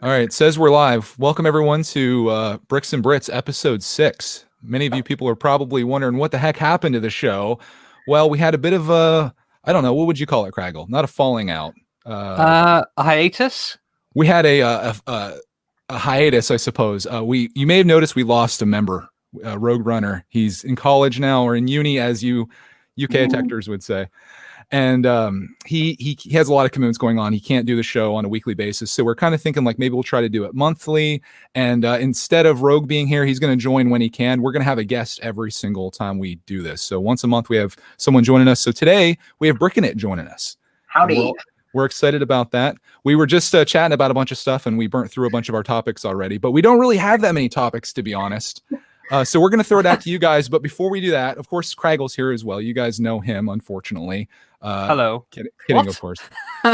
All right, it says we're live. Welcome everyone to Bricks and Brits episode 6. Many of you people are probably wondering what the heck happened to the show. Well, we had a bit of I don't know, what would you call it, Craggle? Not a falling out. A hiatus? We had a hiatus, I suppose. You may have noticed we lost a member, Rogue Runner. He's in college now, or in uni, as you UK attackers would say. And he has a lot of commitments going on. He can't do the show on a weekly basis. So we're kind of thinking like maybe we'll try to do it monthly. And instead of Rogue being here, he's going to join when he can. We're going to have a guest every single time we do this. So once a month, we have someone joining us. So today we have Brickin' It joining us. Howdy. We're excited about that. We were just chatting about a bunch of stuff and we burnt through a bunch of our topics already, but we don't really have that many topics, to be honest. So we're going to throw it out to you guys. But before we do that, of course, Craggle's here as well. You guys know him, unfortunately. Hello. Kidding, of course.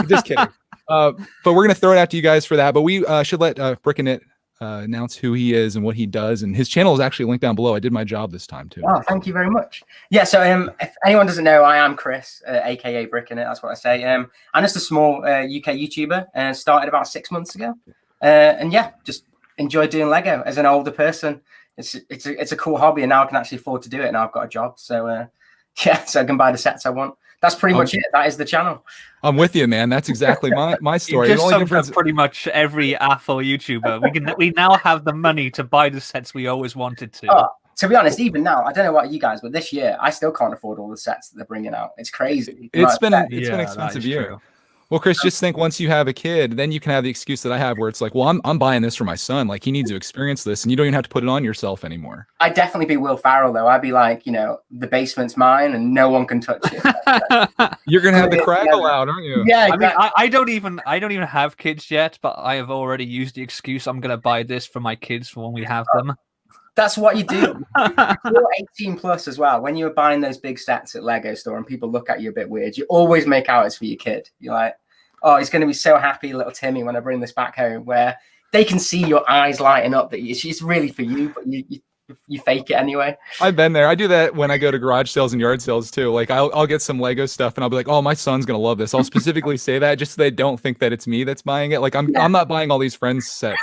Just kidding. But we're going to throw it out to you guys for that. But we should let Brickin' It announce who he is and what he does. And his channel is actually linked down below. I did my job this time, too. Oh, thank you very much. Yeah, so if anyone doesn't know, I am Chris, a.k.a. Brickin' It. That's what I say. I'm just a small UK YouTuber and started about 6 months ago. And yeah, just enjoy doing Lego as an older person. It's a cool hobby, and now I can actually afford to do it. Now I've got a job, so yeah, so I can buy the sets I want. That's pretty much it. That is the channel. I'm with you, man. That's exactly my story. You just summed up pretty much every Apple YouTuber. We now have the money to buy the sets we always wanted to. Oh, to be honest, even now, I don't know about you guys, but this year I still can't afford all the sets that they're bringing out. It's crazy. It's been an expensive year. True. Well, Chris, just think once you have a kid, then you can have the excuse that I have where it's like, well, I'm buying this for my son. Like, he needs to experience this, and you don't even have to put it on yourself anymore. I'd definitely be Will Ferrell, though. I'd be like, the basement's mine, and no one can touch it. You're going to have the Craggle out, aren't you? Yeah, exactly. I mean, I don't even have kids yet, but I have already used the excuse I'm going to buy this for my kids for when we have them. That's what you do. You're 18 plus as well. When you're buying those big sets at Lego store and people look at you a bit weird, you always make out it's for your kid. You're like, oh, he's going to be so happy, little Timmy, when I bring this back home, where they can see your eyes lighting up that it's really for you, but you fake it anyway. I've been there. I do that when I go to garage sales and yard sales too. Like I'll get some Lego stuff and I'll be like, oh, my son's going to love this. I'll specifically say that just so they don't think that it's me that's buying it. Like I'm not buying all these friends sets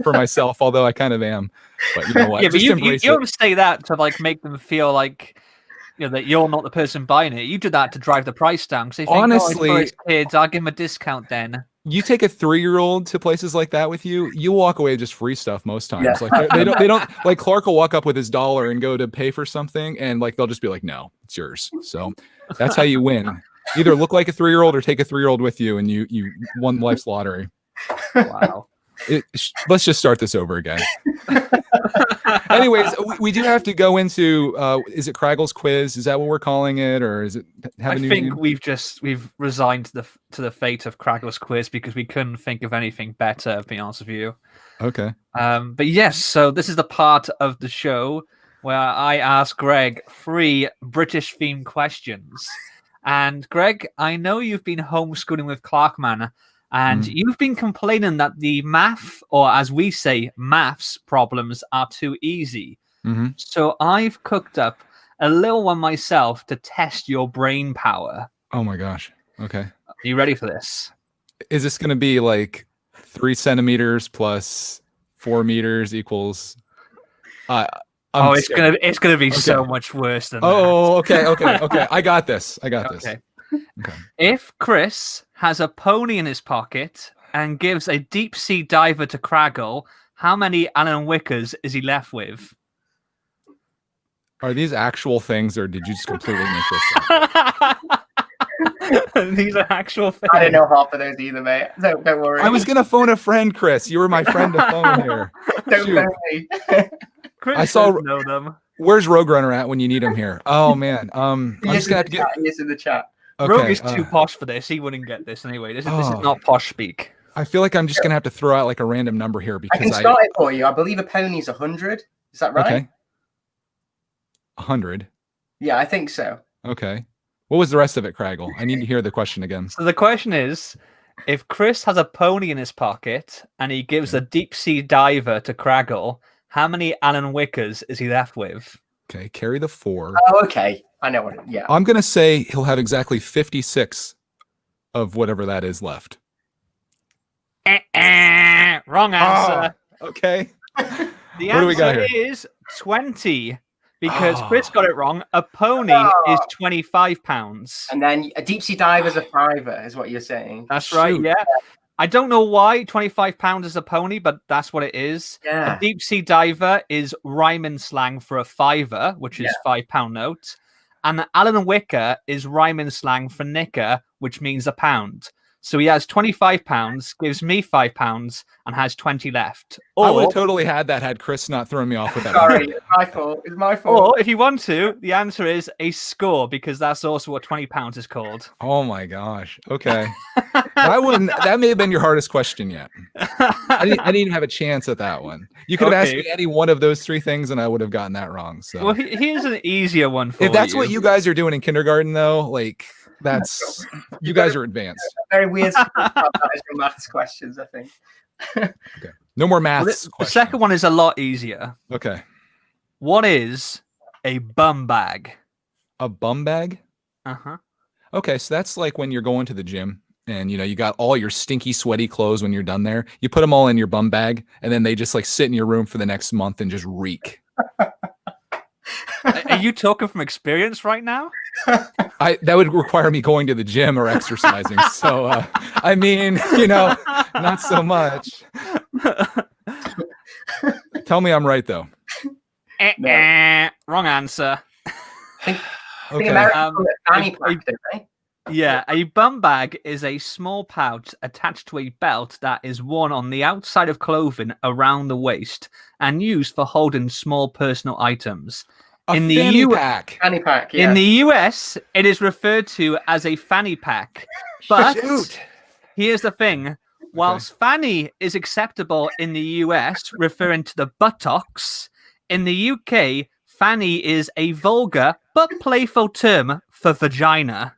for myself, although I kind of am. But you know what? Yeah, but you don't say that to like make them feel like that you're not the person buying it. You do that to drive the price down. Because honestly, kids, I'll give them a discount then. You take a 3-year-old to places like that with you, you'll walk away with just free stuff most times. Yeah. Like they don't like Clark will walk up with his $1 and go to pay for something, and like they'll just be like, no, it's yours. So that's how you win. Either look like a 3-year-old or take a 3-year-old with you, and you won life's lottery. Wow. Let's just start this over again. Anyways, we do have to go into is it Craggle's quiz? Is that what we're calling it, or is it I think we've resigned to the fate of Craggle's quiz because we couldn't think of anything better, to be honest with you. Okay. But yes, so this is the part of the show where I ask Greg 3 British themed questions. And Greg, I know you've been homeschooling with Clarkman. And you've been complaining that the math, or as we say, maths problems are too easy. Mm-hmm. So I've cooked up a little one myself to test your brain power. Oh my gosh. Okay. Are you ready for this? Is this going to be like 3 centimeters plus 4 meters equals... it's gonna be so much worse than that. Oh, okay. I got this. Okay. If Chris has a pony in his pocket and gives a deep sea diver to Craggle, how many Alan Wickers is he left with? Are these actual things, or did you just completely make this up? These are actual things. I don't know half of those either, mate. Don't worry. I was gonna phone a friend, Chris. You were my friend to phone here. Don't phone me. Chris doesn't know them. Where's Rogue Runner at when you need him here? Oh man. I'm just gonna have to get. He is in the chat. Okay, Rogue is too posh for this. He wouldn't get this anyway. This is not posh speak. I feel like I'm just gonna have to throw out like a random number here because I can start it for you. I believe a pony's 100. Is that right? Okay. 100. Yeah, I think so. Okay. What was the rest of it, Craggle? I need to hear the question again. So the question is, if Chris has a pony in his pocket and he gives a deep sea diver to Craggle, how many Alan Wickers is he left with? Okay, carry the 4. Oh, okay. I know what. Yeah. I'm gonna say he'll have exactly 56 of whatever that is left. Wrong answer. Okay. The What do we got answer here? is 20 because Oh. Chris got it wrong. A pony is £25. And then a deep sea dive is a fiver, is what you're saying. That's right. Shoot. Yeah. I don't know why £25 is a pony, but that's what it is. Yeah. A deep sea diver is Ryman slang for a fiver, which is £5 note. And Alan Wicker is Ryman slang for knicker, which means £1. So he has £25, gives me £5, and has 20 left. I would Or, have totally had that had Chris not thrown me off with that. Sorry, it's my fault. It's my fault. or if you want to, the answer is a score because that's also what £20 is called. Oh my gosh. Okay. I wouldn't. That may have been your hardest question yet. I didn't even have a chance at that one. You could have asked me any one of those three things, and I would have gotten that wrong. So, Well, here's an easier one for you. if that's what you guys are doing in kindergarten, though, like that's you guys are advanced. Very weird maths questions, I think. Okay. No more maths. The second one is a lot easier. Okay. What is a bum bag? A bum bag. Uh-huh. Okay, so that's like when you're going to the gym and you got all your stinky, sweaty clothes when you're done there. You put them all in your bum bag, and then they just like sit in your room for the next month and just reek. Are you talking from experience right now? That would require me going to the gym or exercising. So I mean, not so much. Tell me I'm right though. Wrong answer. I think Okay. Americans call it fanny pack, don't they? Yeah, a bum bag is a small pouch attached to a belt that is worn on the outside of clothing around the waist and used for holding small personal items. A in the fanny pack. Fanny pack, yeah. In the US, it is referred to as a fanny pack. But here's the thing. Whilst fanny is acceptable in the US, referring to the buttocks, in the UK, fanny is a vulgar but playful term for vagina.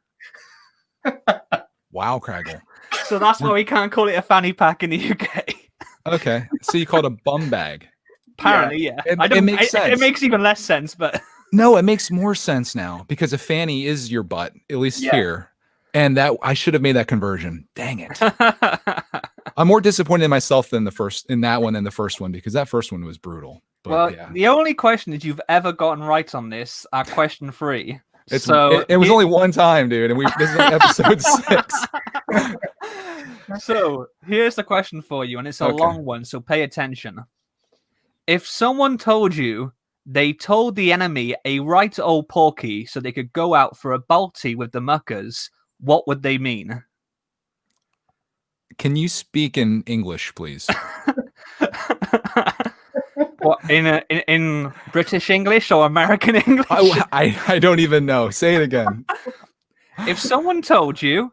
Wow, Craggle. So that's why we can't call it a fanny pack in the UK. Okay, so you call it a bum bag. Apparently, yeah. It makes sense. It makes even less sense, but No, it makes more sense now because a fanny is your butt, at least here. And that I should have made that conversion. Dang it. I'm more disappointed in myself than the first one because that first one was brutal. But, well, yeah. the only question that you've ever gotten right on this are question 3. It was only one time, dude, and this is like episode 6. So here's the question for you, and it's a long one, so pay attention. If someone told you they told the enemy a right old porky so they could go out for a balti with the muckers, what would they mean? Can you speak in English, please? What, in British English or American English? I don't even know. Say it again. If someone told you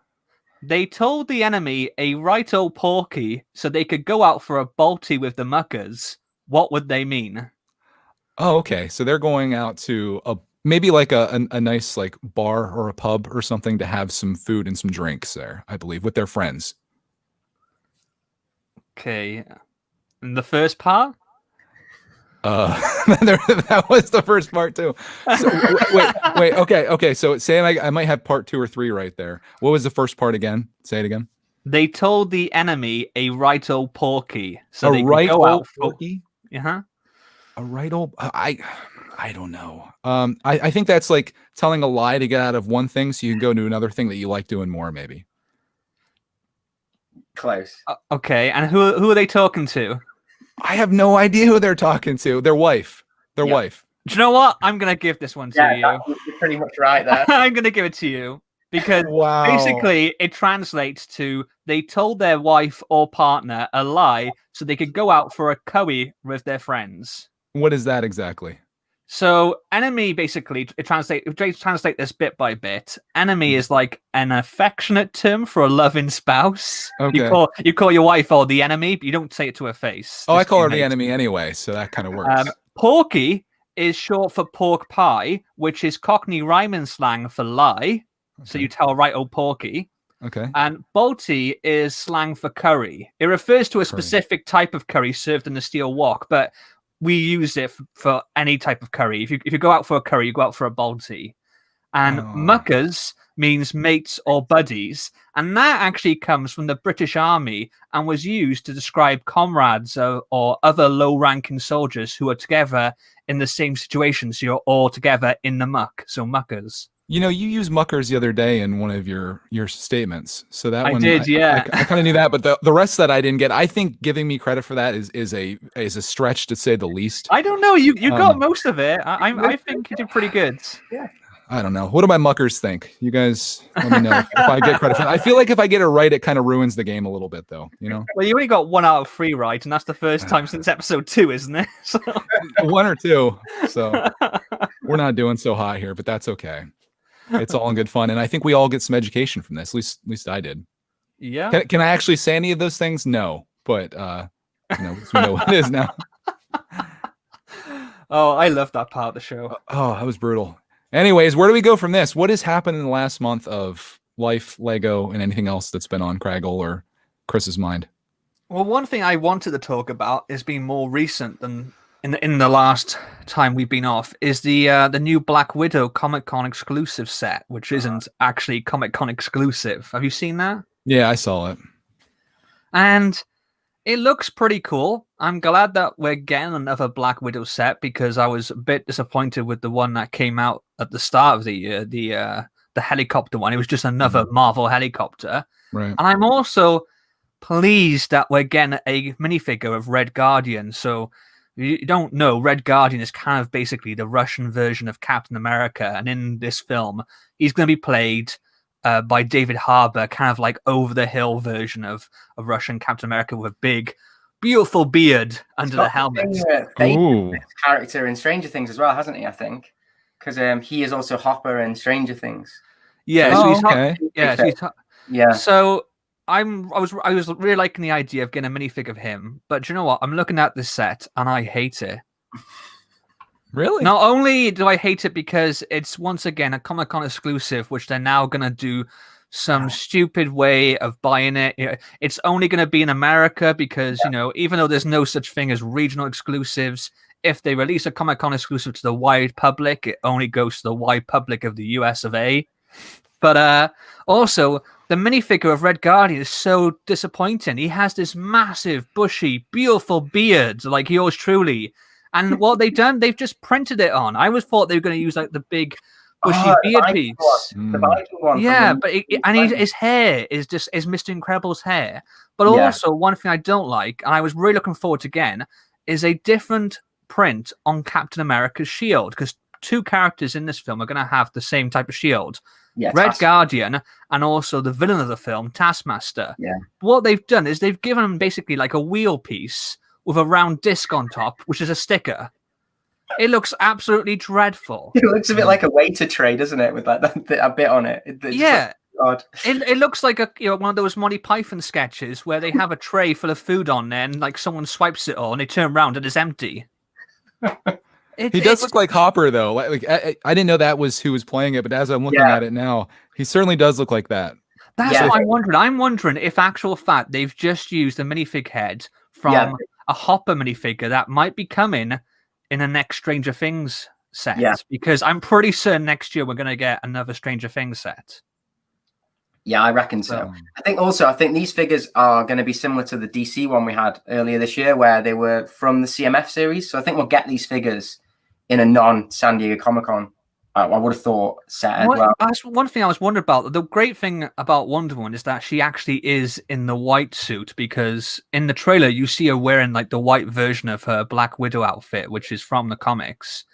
they told the enemy a right old porky so they could go out for a balti with the muckers, what would they mean? Oh, okay. So they're going out to maybe like a nice like bar or a pub or something to have some food and some drinks there, I believe, with their friends. Okay. And the first part? That was the first part too. So, wait. Okay. So say I might have part 2 or 3 right there. What was the first part again? Say it again. They told the enemy a right old porky, so they right could go out old for. porky. Uh-huh. A right old. I don't know. I think that's like telling a lie to get out of one thing, so you can go to another thing that you like doing more, maybe. Close. Okay, and who are they talking to? I have no idea who they're talking to. Their wife. Their wife. Do you know what? I'm gonna give this one to you. You're pretty much right there. I'm gonna give it to you because basically it translates to they told their wife or partner a lie so they could go out for a curry with their friends. What is that exactly? So enemy basically translate this bit by bit. Enemy is like an affectionate term for a loving spouse. Okay. You call your wife the enemy, but you don't say it to her face. Oh, I call her the enemy anyway, so that kind of works. Porky is short for pork pie, which is Cockney rhyming slang for lie. Okay. So you tell a right old porky. Okay. And balti is slang for curry. It refers to a specific type of curry served in a steel wok, but we use it for any type of curry. If you go out for a curry, you go out for a balti. and Oh. muckers means mates or buddies, and that actually comes from the British Army and was used to describe comrades or other low-ranking soldiers who are together in the same situation. So you're all together in the muck. So muckers. You know, you used muckers the other day in one of your statements. So that I one, did, yeah. I kind of knew that, but the rest that I didn't get. I think giving me credit for that is a stretch to say the least. I don't know. You got most of it. I think you did pretty good. Yeah. I don't know. What do my muckers think? You guys let me know if I get credit for it. I feel like if I get it right, it kind of ruins the game a little bit, though. You know, Well, you only got 1 out of 3 right, and that's the first time since episode 2, isn't it? So... 1 or 2. So we're not doing so hot here, but that's okay. It's all in good fun, and I think we all get some education from this. At least I did. Yeah. Can I actually say any of those things? No, but you know, we know what it is now. Oh, I love that part of the show. Oh, that was brutal. Anyways, where do we go from this? What has happened in the last month of life, Lego, and anything else that's been on Craggle or Chris's mind? Well, one thing I wanted to talk about is being more recent than in the last time we've been off is the new Black Widow Comic-Con exclusive set, which isn't actually Comic-Con exclusive. Have you seen that? Yeah, I saw it. And it looks pretty cool. I'm glad that we're getting another Black Widow set because I was a bit disappointed with the one that came out at the start of the year, the helicopter one. It was just another Marvel helicopter. Right. And I'm also pleased that we're getting a minifigure of Red Guardian. So if you don't know, Red Guardian is kind of basically the Russian version of Captain America. And in this film, he's going to be played by David Harbour, kind of like over-the-hill version of Russian Captain America with a big, beautiful beard under the helmet. Character in Stranger Things as well, hasn't he? I think because he is also Hopper in Stranger Things. Yeah, so yeah. So I was really liking the idea of getting a minifig of him, but do you know what? I'm looking at this set and I hate it. Really? Not only do I hate it because it's once again a Comic-Con exclusive, which they're now going to do some stupid way of buying it. It's only going to be in America because, you know, even though there's no such thing as regional exclusives, if they release a Comic-Con exclusive to the wide public, it only goes to the wide public of the US of A. But also, the minifigure of Red Guardian is so disappointing. He has this massive, bushy, beautiful beard, like yours truly. And what they've done, they've just printed it on. I always thought they were going to use like the big bushy beard piece. The Viking one. Yeah, but his hair is Mr. Incredible's hair. But also, one thing I don't like, and I was really looking forward to again, is a different print on Captain America's shield, because 2 characters in this film are going to have the same type of shield. Yeah, Red Guardian and also the villain of the film, Taskmaster. Yeah. What they've done is they've given him basically like a wheel piece with a round disc on top, which is a sticker. It looks absolutely dreadful. It looks a bit like a waiter tray, doesn't it? With like a bit on it. Yeah. It looks like one of those Monty Python sketches where they have a tray full of food on there and like someone swipes it all and they turn around and it's empty. He does look like Hopper, though. Like I didn't know that was who was playing it, but as I'm looking at it now, he certainly does look like that. That's what I'm wondering. I'm wondering if actual fact they've just used a minifig head from a Hopper minifigure that might be coming in the next Stranger Things set. Yeah. Because I'm pretty certain next year we're going to get another Stranger Things set. Yeah, I reckon so. I think these figures are going to be similar to the DC one we had earlier this year, where they were from the CMF series. So I think we'll get these figures in a non-San Diego Comic-Con. I would have thought set as well. That's one thing I was wondering about. The great thing about Wonder Woman is that she actually is in the white suit, because in the trailer you see her wearing like the white version of her Black Widow outfit, which is from the comics.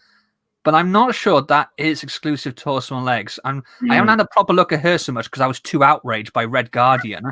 But I'm not sure that is exclusive torso and legs. I haven't had a proper look at her so much because I was too outraged by Red Guardian.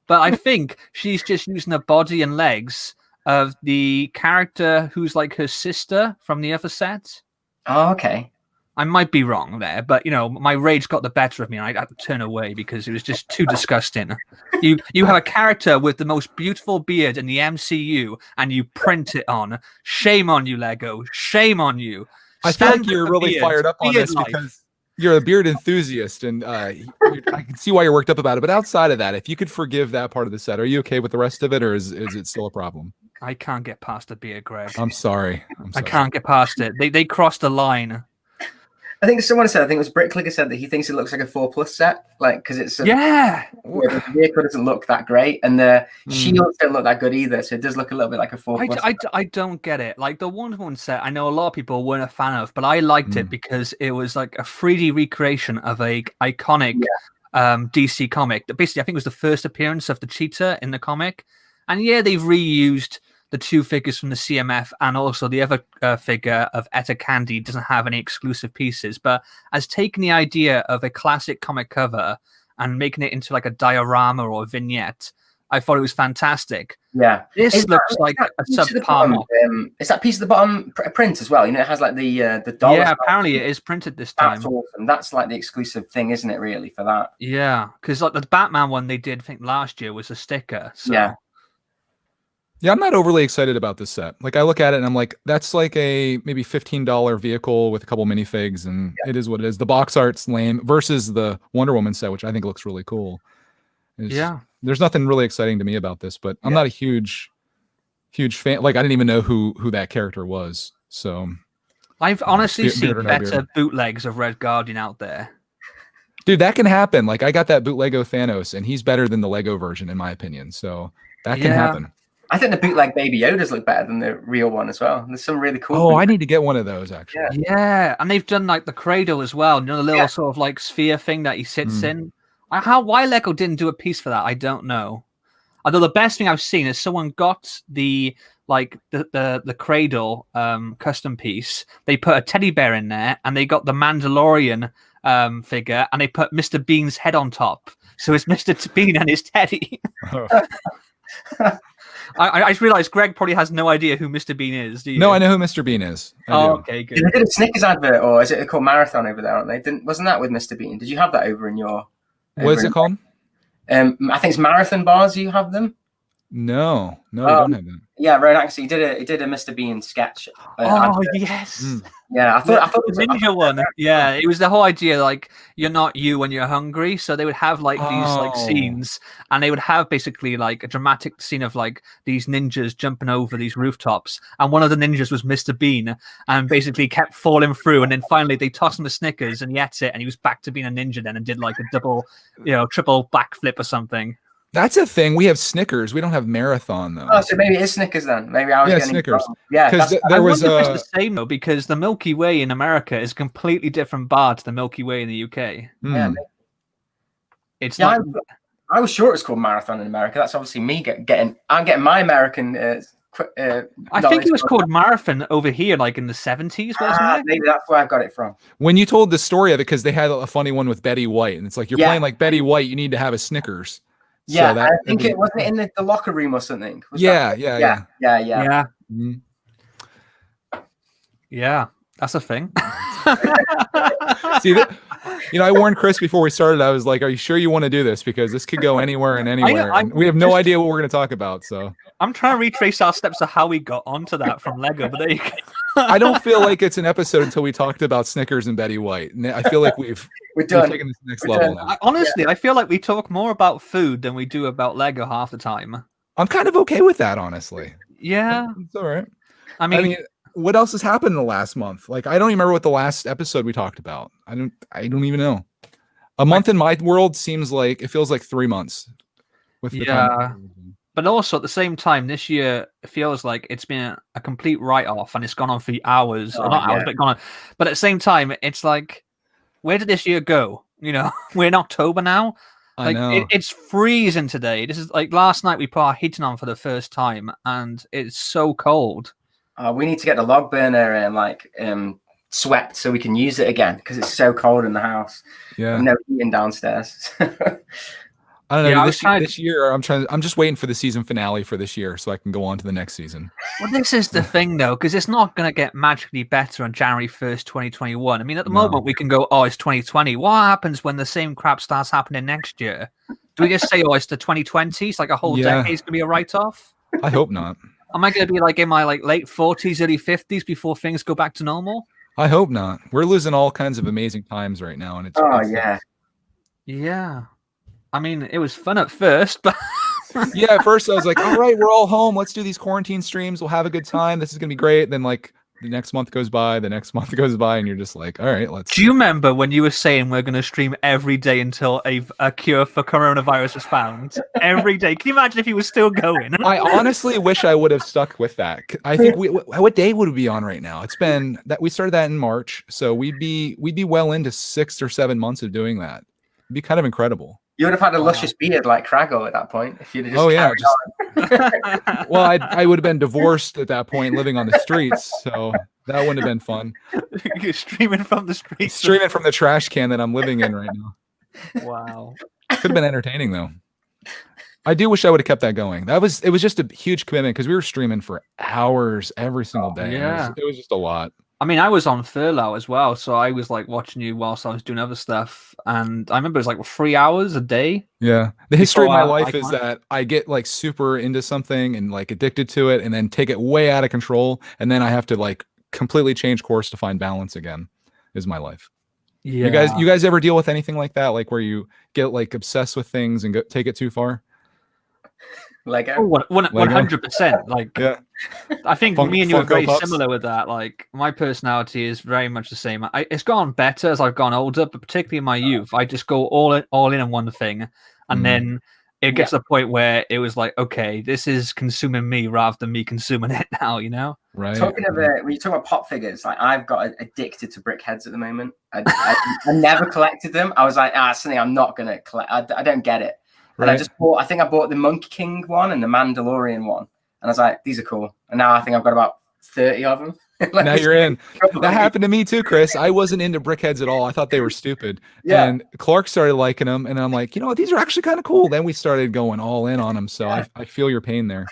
But I think she's just using the body and legs of the character who's like her sister from the other set. Oh, okay. I might be wrong there, but my rage got the better of me and I had to turn away because it was just too disgusting. You have a character with the most beautiful beard in the MCU and you print it on. Shame on you, Lego. Shame on you. I feel like you're really fired up on this because you're a beard enthusiast, and I can see why you're worked up about it. But outside of that, if you could forgive that part of the set, are you okay with the rest of it, or is it still a problem? I can't get past the beard, Greg. I'm sorry. I can't get past it. They crossed the line. I think someone said, I think it was Brit Clicker said that he thinks it looks like a 4+ set, like because it's the vehicle doesn't look that great, and the shields don't look that good either. So it does look a little bit like a 4+. I don't get it. Like the Wonder Woman set, I know a lot of people weren't a fan of, but I liked it because it was like a 3D recreation of a iconic DC comic. Basically, I think it was the first appearance of the cheetah in the comic, and yeah, they've reused the two figures from the CMF, and also the other figure of Etta Candy doesn't have any exclusive pieces, but has taken the idea of a classic comic cover and making it into like a diorama or a vignette. I thought it was fantastic. Yeah, this looks like a subpar. Is that piece at the bottom print as well? You know, it has like the dollar. Yeah, apparently it is printed this time. That's awesome. That's like the exclusive thing, isn't it? Really, for that. Yeah, because like the Batman one they did, I think last year was a sticker. So. Yeah. Yeah, I'm not overly excited about this set. Like I look at it and I'm like, that's like a maybe $15 vehicle with a couple minifigs, and it is what it is. The box art's lame versus the Wonder Woman set, which I think looks really cool. There's nothing really exciting to me about this, but I'm not a huge fan. Like I didn't even know who that character was. So I've honestly seen better bootlegs of Red Guardian out there. Dude, that can happen. Like I got that bootleg of Thanos, and he's better than the Lego version in my opinion. So that can happen. I think the bootleg Baby Yodas look better than the real one as well. There's some really cool. Oh, I need to get one of those actually. Yeah, and they've done like the cradle as well. You know, the little sort of like sphere thing that he sits in. Why Lego didn't do a piece for that, I don't know. Although the best thing I've seen is someone got the cradle custom piece. They put a teddy bear in there, and they got the Mandalorian figure, and they put Mr. Bean's head on top. So it's Mr. Bean and his teddy. I just realized Greg probably has no idea who Mr. Bean is. Do you? No, I know who Mr. Bean is. Okay, good. They did a Snickers advert, or is it called Marathon over there? Aren't they? Wasn't that with Mr. Bean? Did you have that over in your? What is it called? I think it's Marathon bars. You have them? No, I don't have that. Yeah, right. Actually, he did a Mr. Bean sketch. Yes. Yeah, I thought it was the ninja one. Yeah, it was the whole idea like you're not you when you're hungry. So they would have like these like scenes, and they would have basically like a dramatic scene of like these ninjas jumping over these rooftops, and one of the ninjas was Mr. Bean, and basically kept falling through, and then finally they tossed him a Snickers, and he ate it, and he was back to being a ninja then, and did like a double, triple backflip or something. That's a thing. We have Snickers. We don't have Marathon though. Oh, so maybe it is Snickers then. Maybe I was getting Snickers. Yeah, because there was it's the same though, because the Milky Way in America is a completely different bar to the Milky Way in the UK. Yeah, it's not. I was sure it was called Marathon in America. That's obviously me getting. I'm getting my American. I think it was called Marathon over here, like in the 70s, wasn't it? Maybe that's where I got it from. When you told the story of it, because they had a funny one with Betty White, and it's like you're playing like Betty White, you need to have a Snickers. Yeah, so I think it wasn't in the locker room or something. Yeah. Mm-hmm. Yeah, that's a thing. See, I warned Chris before we started. I was like, "Are you sure you want to do this? Because this could go anywhere and anywhere. And we have no idea what we're going to talk about." So I'm trying to retrace our steps of how we got onto that from Lego, but there you go. I don't feel like it's an episode until we talked about Snickers and Betty White. And I feel like we've taken this next level now. Honestly, I feel like we talk more about food than we do about Lego half the time. I'm kind of okay with that, honestly. Yeah, it's all right. I mean, what else has happened in the last month? Like, I don't even remember what the last episode we talked about. I don't even know. A month in my world feels like 3 months. But also at the same time, this year it feels like it's been a complete write-off, and it's gone on for hours, or not hours, but gone on. But at the same time, it's like, where did this year go? We're in October now. I know. It's freezing today. This is like last night we put our heating on for the first time, and it's so cold. We need to get the log burner swept so we can use it again, because it's so cold in the house. Yeah. No heating downstairs. I don't know. This year, I'm just waiting for the season finale for this year so I can go on to the next season. Well, this is the thing, though, because it's not going to get magically better on January 1st, 2021. I mean, at the moment, we can go, it's 2020. What happens when the same crap starts happening next year? Do we just say, it's the 2020s? It's like a whole decade's going to be a write-off? I hope not. Am I going to be like in my late 40s, early 50s before things go back to normal? I hope not. We're losing all kinds of amazing times right now, and it's yeah. I mean, it was fun at first, but at first I was like, all right, we're all home. Let's do these quarantine streams. We'll have a good time. This is going to be great. Then the next month goes by, the next month goes by, and you're just like, all right, let's. Do you remember when you were saying we're going to stream every day until a cure for coronavirus was found? Every day. Can you imagine if he was still going? I honestly wish I would have stuck with that. I think what day would we be on right now? It's been that we started that in March, so we'd be well into 6 or 7 months of doing that. It'd be kind of incredible. You would have had a luscious beard like Craggle at that point if you'd have just well, I would have been divorced at that point, living on the streets, so that wouldn't have been fun. You're streaming from the streets. Streaming from the trash can that I'm living in right now. Wow. Could have been entertaining though. I do wish I would have kept that going. It was just a huge commitment because we were streaming for hours every single day. Yeah. It was just a lot. I mean, I was on furlough as well, so I was like watching you whilst I was doing other stuff, and I remember it was like 3 hours a day. Yeah, the history of my life I is that I get like super into something and like addicted to it, and then take it way out of control, and then I have to like completely change course to find balance again. Is my life. Yeah. You guys ever deal with anything like that, like where you get like obsessed with things and take it too far? Lego. 100%. Like, yeah. I think me and you are very Pups. similar with that. Like, my personality is very much the same. It's gone better as I've gone older, but particularly in my youth, I just go all in on one thing, and then it gets to the point where it was like, okay, this is consuming me rather than me consuming it now. You know? Right. Talking of when you talk about pop figures, like I've got addicted to brick heads at the moment. I never collected them. I was like, something I'm not gonna collect. I don't get it. And Right. I think I bought the Monkey King one and the Mandalorian one. And I was like, these are cool. And now I think I've got about 30 of them. Like, now you're in. That happened to me too, Chris. I wasn't into brickheads at all. I thought they were stupid. Yeah. And Clark started liking them. And I'm like, you know what? These are actually kind of cool. Then we started going all in on them. So I feel your pain there.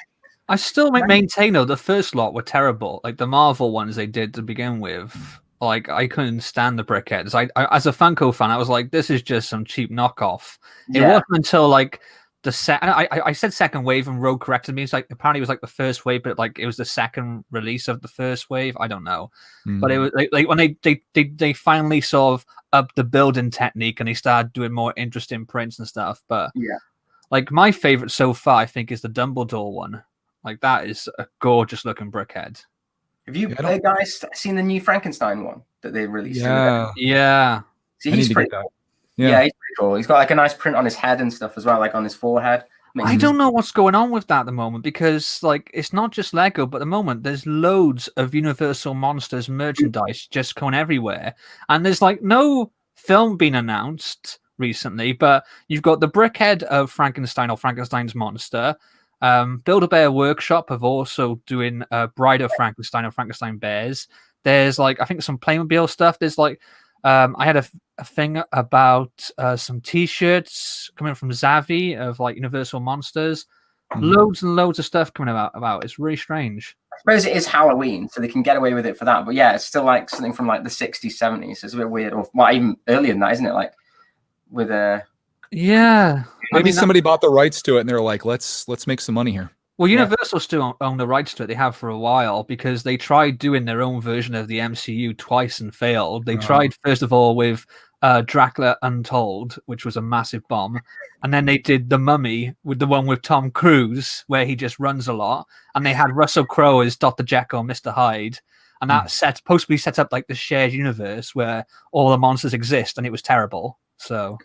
I still maintain, though, the first lot were terrible. Like the Marvel ones they did to begin with. Like, I couldn't stand the brickheads. I as a Funko fan, I was like, this is just some cheap knockoff. It wasn't until like I said second wave and Rogue corrected me. It's like apparently it was like the first wave, but like it was the second release of the first wave. I don't know, but it was like when they finally sort of upped the building technique and they started doing more interesting prints and stuff. But like my favorite so far, I think, is the Dumbledore one. Like that is a gorgeous looking brickhead. Have you guys seen the new Frankenstein one that they released? Yeah. See, he's pretty cool. Yeah, he's pretty cool. He's got like a nice print on his head and stuff as well, like on his forehead. I don't know what's going on with that at the moment because like it's not just Lego, but at the moment there's loads of Universal Monsters merchandise just going everywhere. And there's like no film being announced recently, but you've got the brickhead of Frankenstein or Frankenstein's monster. Build-A-Bear Workshop have also doing Bride of Frankenstein or Frankenstein Bears. There's like I think some Playmobil stuff. There's like I had a thing about some T-shirts coming from Zavi of like Universal Monsters. Loads and loads of stuff coming about. It's really strange. I suppose it is Halloween, so they can get away with it for that. But yeah, it's still like something from like the 60s, 70s. It's a bit weird, or well, even earlier than that, isn't it? Like with yeah. Maybe somebody bought the rights to it and they're like, let's make some money here. Well, Universal still own the rights to it. They have for a while because they tried doing their own version of the MCU twice and failed. They tried, first of all, with Dracula Untold, which was a massive bomb. And then they did The Mummy with the one with Tom Cruise, where he just runs a lot. And they had Russell Crowe as Dr. Jekyll and Mr. Hyde. And that supposedly set up like the shared universe where all the monsters exist. And it was terrible. So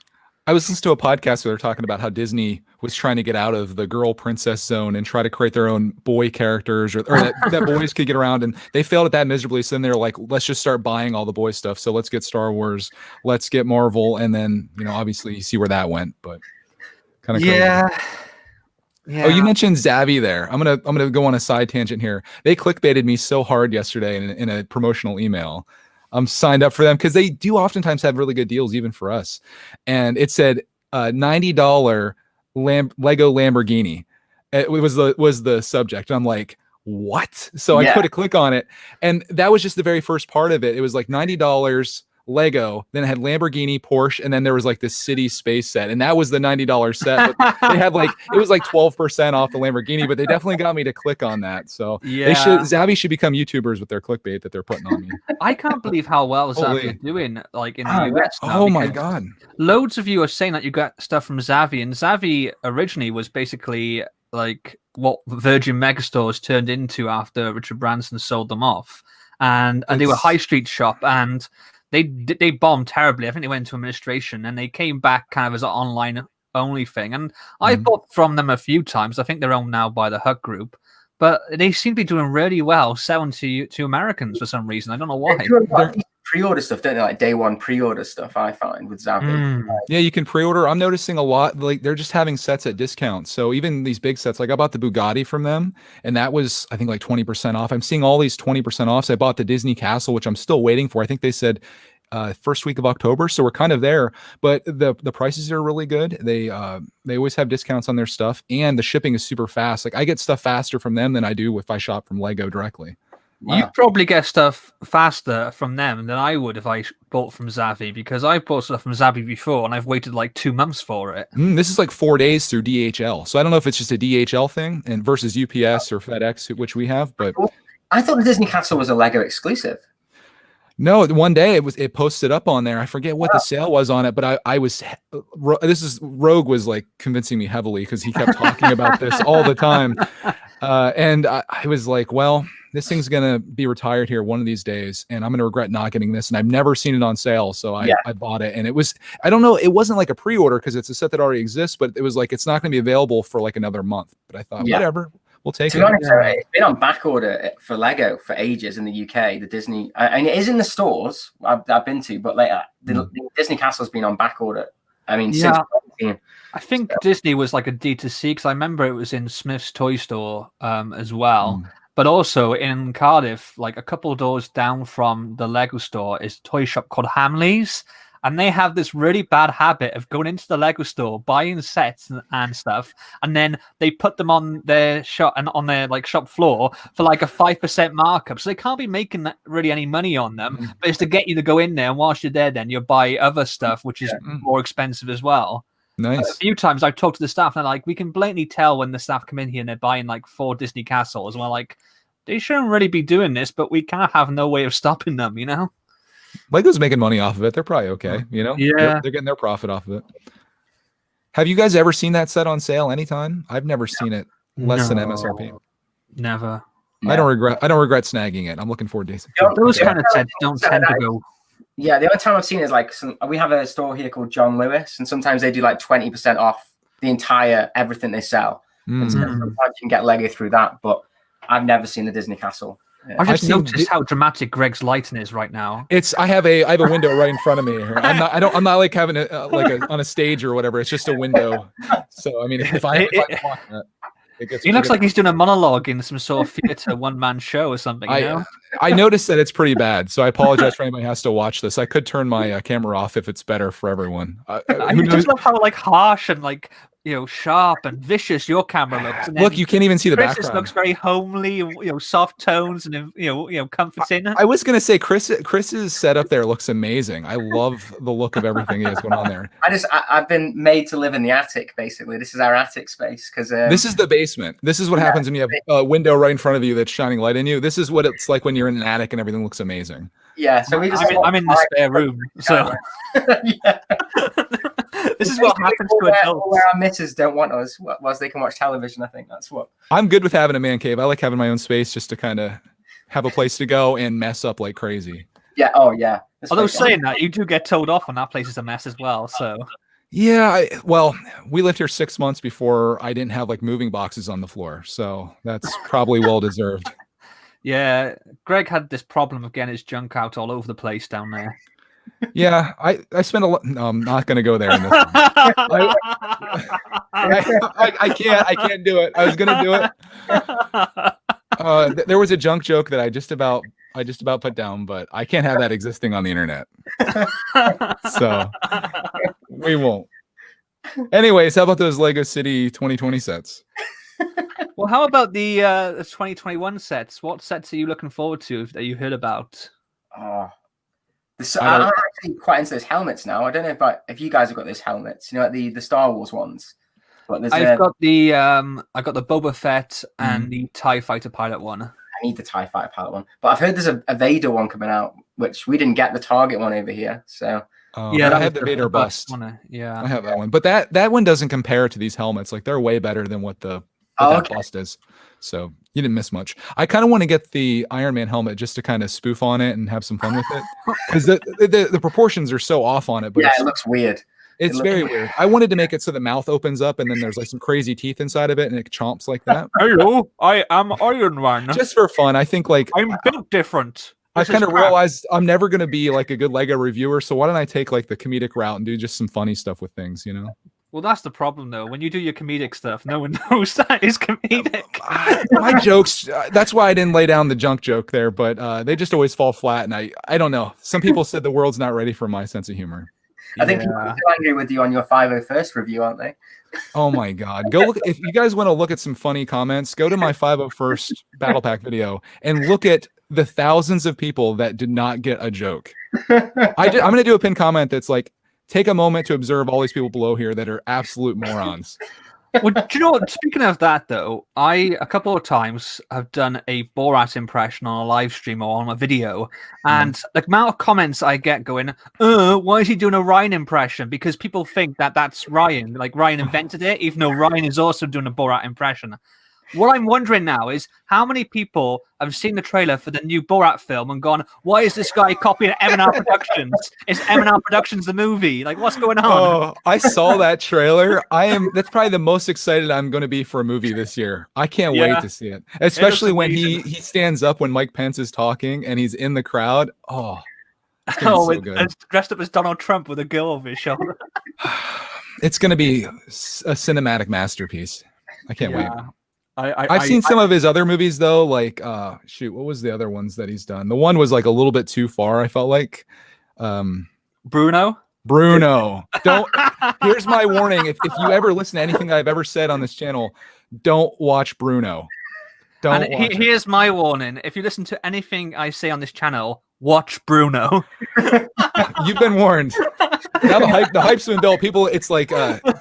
I was listening to a podcast where they're talking about how Disney was trying to get out of the girl princess zone and try to create their own boy characters or that boys could get around, and they failed at that miserably. So then they're like, let's just start buying all the boy stuff. So let's get Star Wars, let's get Marvel, and then obviously you see where that went. But kind of yeah. Oh, you mentioned Zavi there. I'm gonna go on a side tangent here. They clickbaited me so hard yesterday in a promotional email. I'm signed up for them because they do oftentimes have really good deals, even for us. And it said $90 Lego Lamborghini. It was the subject. And I'm like, what? So I put a click on it, and that was just the very first part of it. It was like $90 Lego, then it had Lamborghini, Porsche, and then there was like this city space set, and that was the $90 set. But they had like it was like 12% off the Lamborghini, but they definitely got me to click on that. So Zavi should become YouTubers with their clickbait that they're putting on me. I can't believe how well Zavi is doing, like in the US now. Oh my god! Loads of you are saying that you got stuff from Zavi, and Zavi originally was basically like what Virgin Megastores turned into after Richard Branson sold them off. and they were a It's- high street shop, and they bombed terribly. I think they went into administration, and they came back kind of as an online only thing. And I've Mhm. bought from them a few times. I think they're owned now by the Hug Group, but they seem to be doing really well selling to Americans for some reason. I don't know why. They do a lot of pre-order stuff, don't they? Like day one pre-order stuff. I find with Zavi. Mm. Yeah, you can pre-order. I'm noticing a lot, like they're just having sets at discounts. So even these big sets, like I bought the Bugatti from them, and that was I think like 20% off. I'm seeing all these 20% offs. I bought the Disney Castle, which I'm still waiting for. I think they said first week of October, so we're kind of there. But the prices are really good. They always have discounts on their stuff, and the shipping is super fast. Like I get stuff faster from them than I do if I shop from Lego directly. Wow. You probably get stuff faster from them than I would if I bought from Zavi, because I've bought stuff from Zavi before and I've waited like 2 months for it. This is like 4 days through DHL. So I don't know if it's just a DHL thing and versus UPS or FedEx, which we have, but I thought the Disney Castle was a Lego exclusive. no, one day it posted up on there. I forget what the sale was on it, but I was Rogue was like convincing me heavily because he kept talking about this all the time. And I was like, well, this thing's gonna be retired here one of these days, and I'm gonna regret not getting this. And I've never seen it on sale, so I bought it. And it was, I don't know, it wasn't like a pre-order because it's a set that already exists, but it was like it's not gonna be available for like another month. But I thought, whatever, we'll take To it. be honest, it's been on back order for Lego for ages in the UK. The Disney, and it is in the stores I've been to, but later the Disney Castle's been on back order. I mean, since I think Disney was like a D2C because I remember it was in Smith's Toy Store as well. But also in Cardiff, like a couple of doors down from the Lego store, is a toy shop called Hamley's. And they have this really bad habit of going into the Lego store, buying sets and stuff, and then they put them on their shop and on their like shop floor for like a 5% markup. So they can't be making really any money on them, but it's to get you to go in there, and whilst you're there, then you'll buy other stuff, which is more expensive as well. Nice. A few times I've talked to the staff, and they're like, we can blatantly tell when the staff come in here and they're buying like 4 Disney castles, and we're like, they shouldn't really be doing this, but we kind of have no way of stopping them, you know? Lego's making money off of it. They're probably okay, you know? Yeah. They're getting their profit off of it. Have you guys ever seen that set on sale anytime? I've never seen it less than MSRP. Never. I don't regret snagging it. I'm looking forward to it. Those kind of sets don't tend to go. Yeah, the only time I've seen is like we have a store here called John Lewis, and sometimes they do like 20% off the entire everything they sell. And so sometimes you can get Lego through that, but I've never seen the Disney Castle. I just noticed how dramatic Greg's lighting is right now. I have a window right in front of me here. I'm not like having on a stage or whatever. It's just a window. So I mean, if I watch that, he looks like he's doing a monologue in some sort of theater one-man show or something. I noticed that it's pretty bad, so I apologize for anybody who has to watch this. I could turn my camera off if it's better for everyone. I just love how like harsh and like sharp and vicious your camera looks. And look, you can't even see the background. It looks very homely, soft tones and comforting. I was gonna say Chris's setup there looks amazing. I love the look of everything he has going on there. I've been made to live in the attic. Basically, this is our attic space because this is the basement. This is what happens when you have a window right in front of you that's shining light in you. This is what it's like when you're in an attic and everything looks amazing. Yeah, so I'm in the spare room, so this is what happens to adults. Where our missus don't want us, whilst they can watch television. I think that's what. I'm good with having a man cave. I like having my own space just to kind of have a place to go and mess up like crazy. Yeah. Oh, yeah. Although saying that, you do get told off when that place is a mess as well. So. Yeah, well, we lived here 6 months before I didn't have like moving boxes on the floor, so that's probably well deserved. Yeah, Greg had this problem of getting his junk out all over the place down there. Yeah, I spent a lot. No, I'm not going to go there. In this I can't do it. I was going to do it. There was a junk joke that I just about put down, but I can't have that existing on the internet. So we won't. Anyways, how about those Lego City 2020 sets? Well, how about the 2021 sets? What sets are you looking forward to that you heard about? I'm actually quite into those helmets now. I don't know if you guys have got those helmets, like the Star Wars ones. But I've got the Boba Fett and the TIE Fighter pilot one. I need the TIE Fighter pilot one, but I've heard there's a Vader one coming out, which we didn't get the Target one over here. So yeah, I have the Vader bust. Yeah, I have that one, but that one doesn't compare to these helmets. Like they're way better than what the that Oh, that okay. bust is. So you didn't miss much. I kind of want to get the Iron Man helmet just to kind of spoof on it and have some fun with it, because the proportions are so off on it. But Yeah, it looks weird. it's It very weird. I wanted to make it so the mouth opens up and then there's like some crazy teeth inside of it and it chomps like that. Hello, I am Iron Man. Just for fun. I think like I'm built different. I This is kind of crap. realized I'm never going to be like a good Lego reviewer. So why don't I take like the comedic route and do just some funny stuff with things, you know? Well, that's the problem, though. When you do your comedic stuff, no one knows that is comedic. My jokes, that's why I didn't lay down the junk joke there, but they just always fall flat. And I don't know. Some people said the world's not ready for my sense of humor. I think people are angry with you on your 501st review, aren't they? Oh my God. Go look. If you guys want to look at some funny comments, go to my 501st Battle Pack video and look at the thousands of people that did not get a joke. I'm going to do a pinned comment that's like, take a moment to observe all these people below here that are absolute morons. Well, do you know what? Speaking of that, though, I a couple of times have done a Borat impression on a live stream or on a video, and the amount of comments I get going, why is he doing a Ryan impression? Because people think that that's Ryan, like Ryan invented it, even though Ryan is also doing a Borat impression. What I'm wondering now is how many people have seen the trailer for the new Borat film and gone, why is this guy copying M&R Productions? Is M&R Productions the movie? Like, what's going on? Oh, I saw that trailer. That's probably the most excited I'm going to be for a movie this year. I can't wait to see it. Especially when he stands up when Mike Pence is talking and he's in the crowd. Oh, it's gonna be so good. And dressed up as Donald Trump with a girl over his shoulder. It's going to be a cinematic masterpiece. I can't wait. I've seen some of of his other movies though, like what was the other ones that he's done? The one was like a little bit too far, I felt like. Bruno. Don't here's my warning. If you ever listen to anything I've ever said on this channel, don't watch Bruno. Here's my warning. If you listen to anything I say on this channel, watch Bruno. You've been warned. Now the hype's been built. People, it's like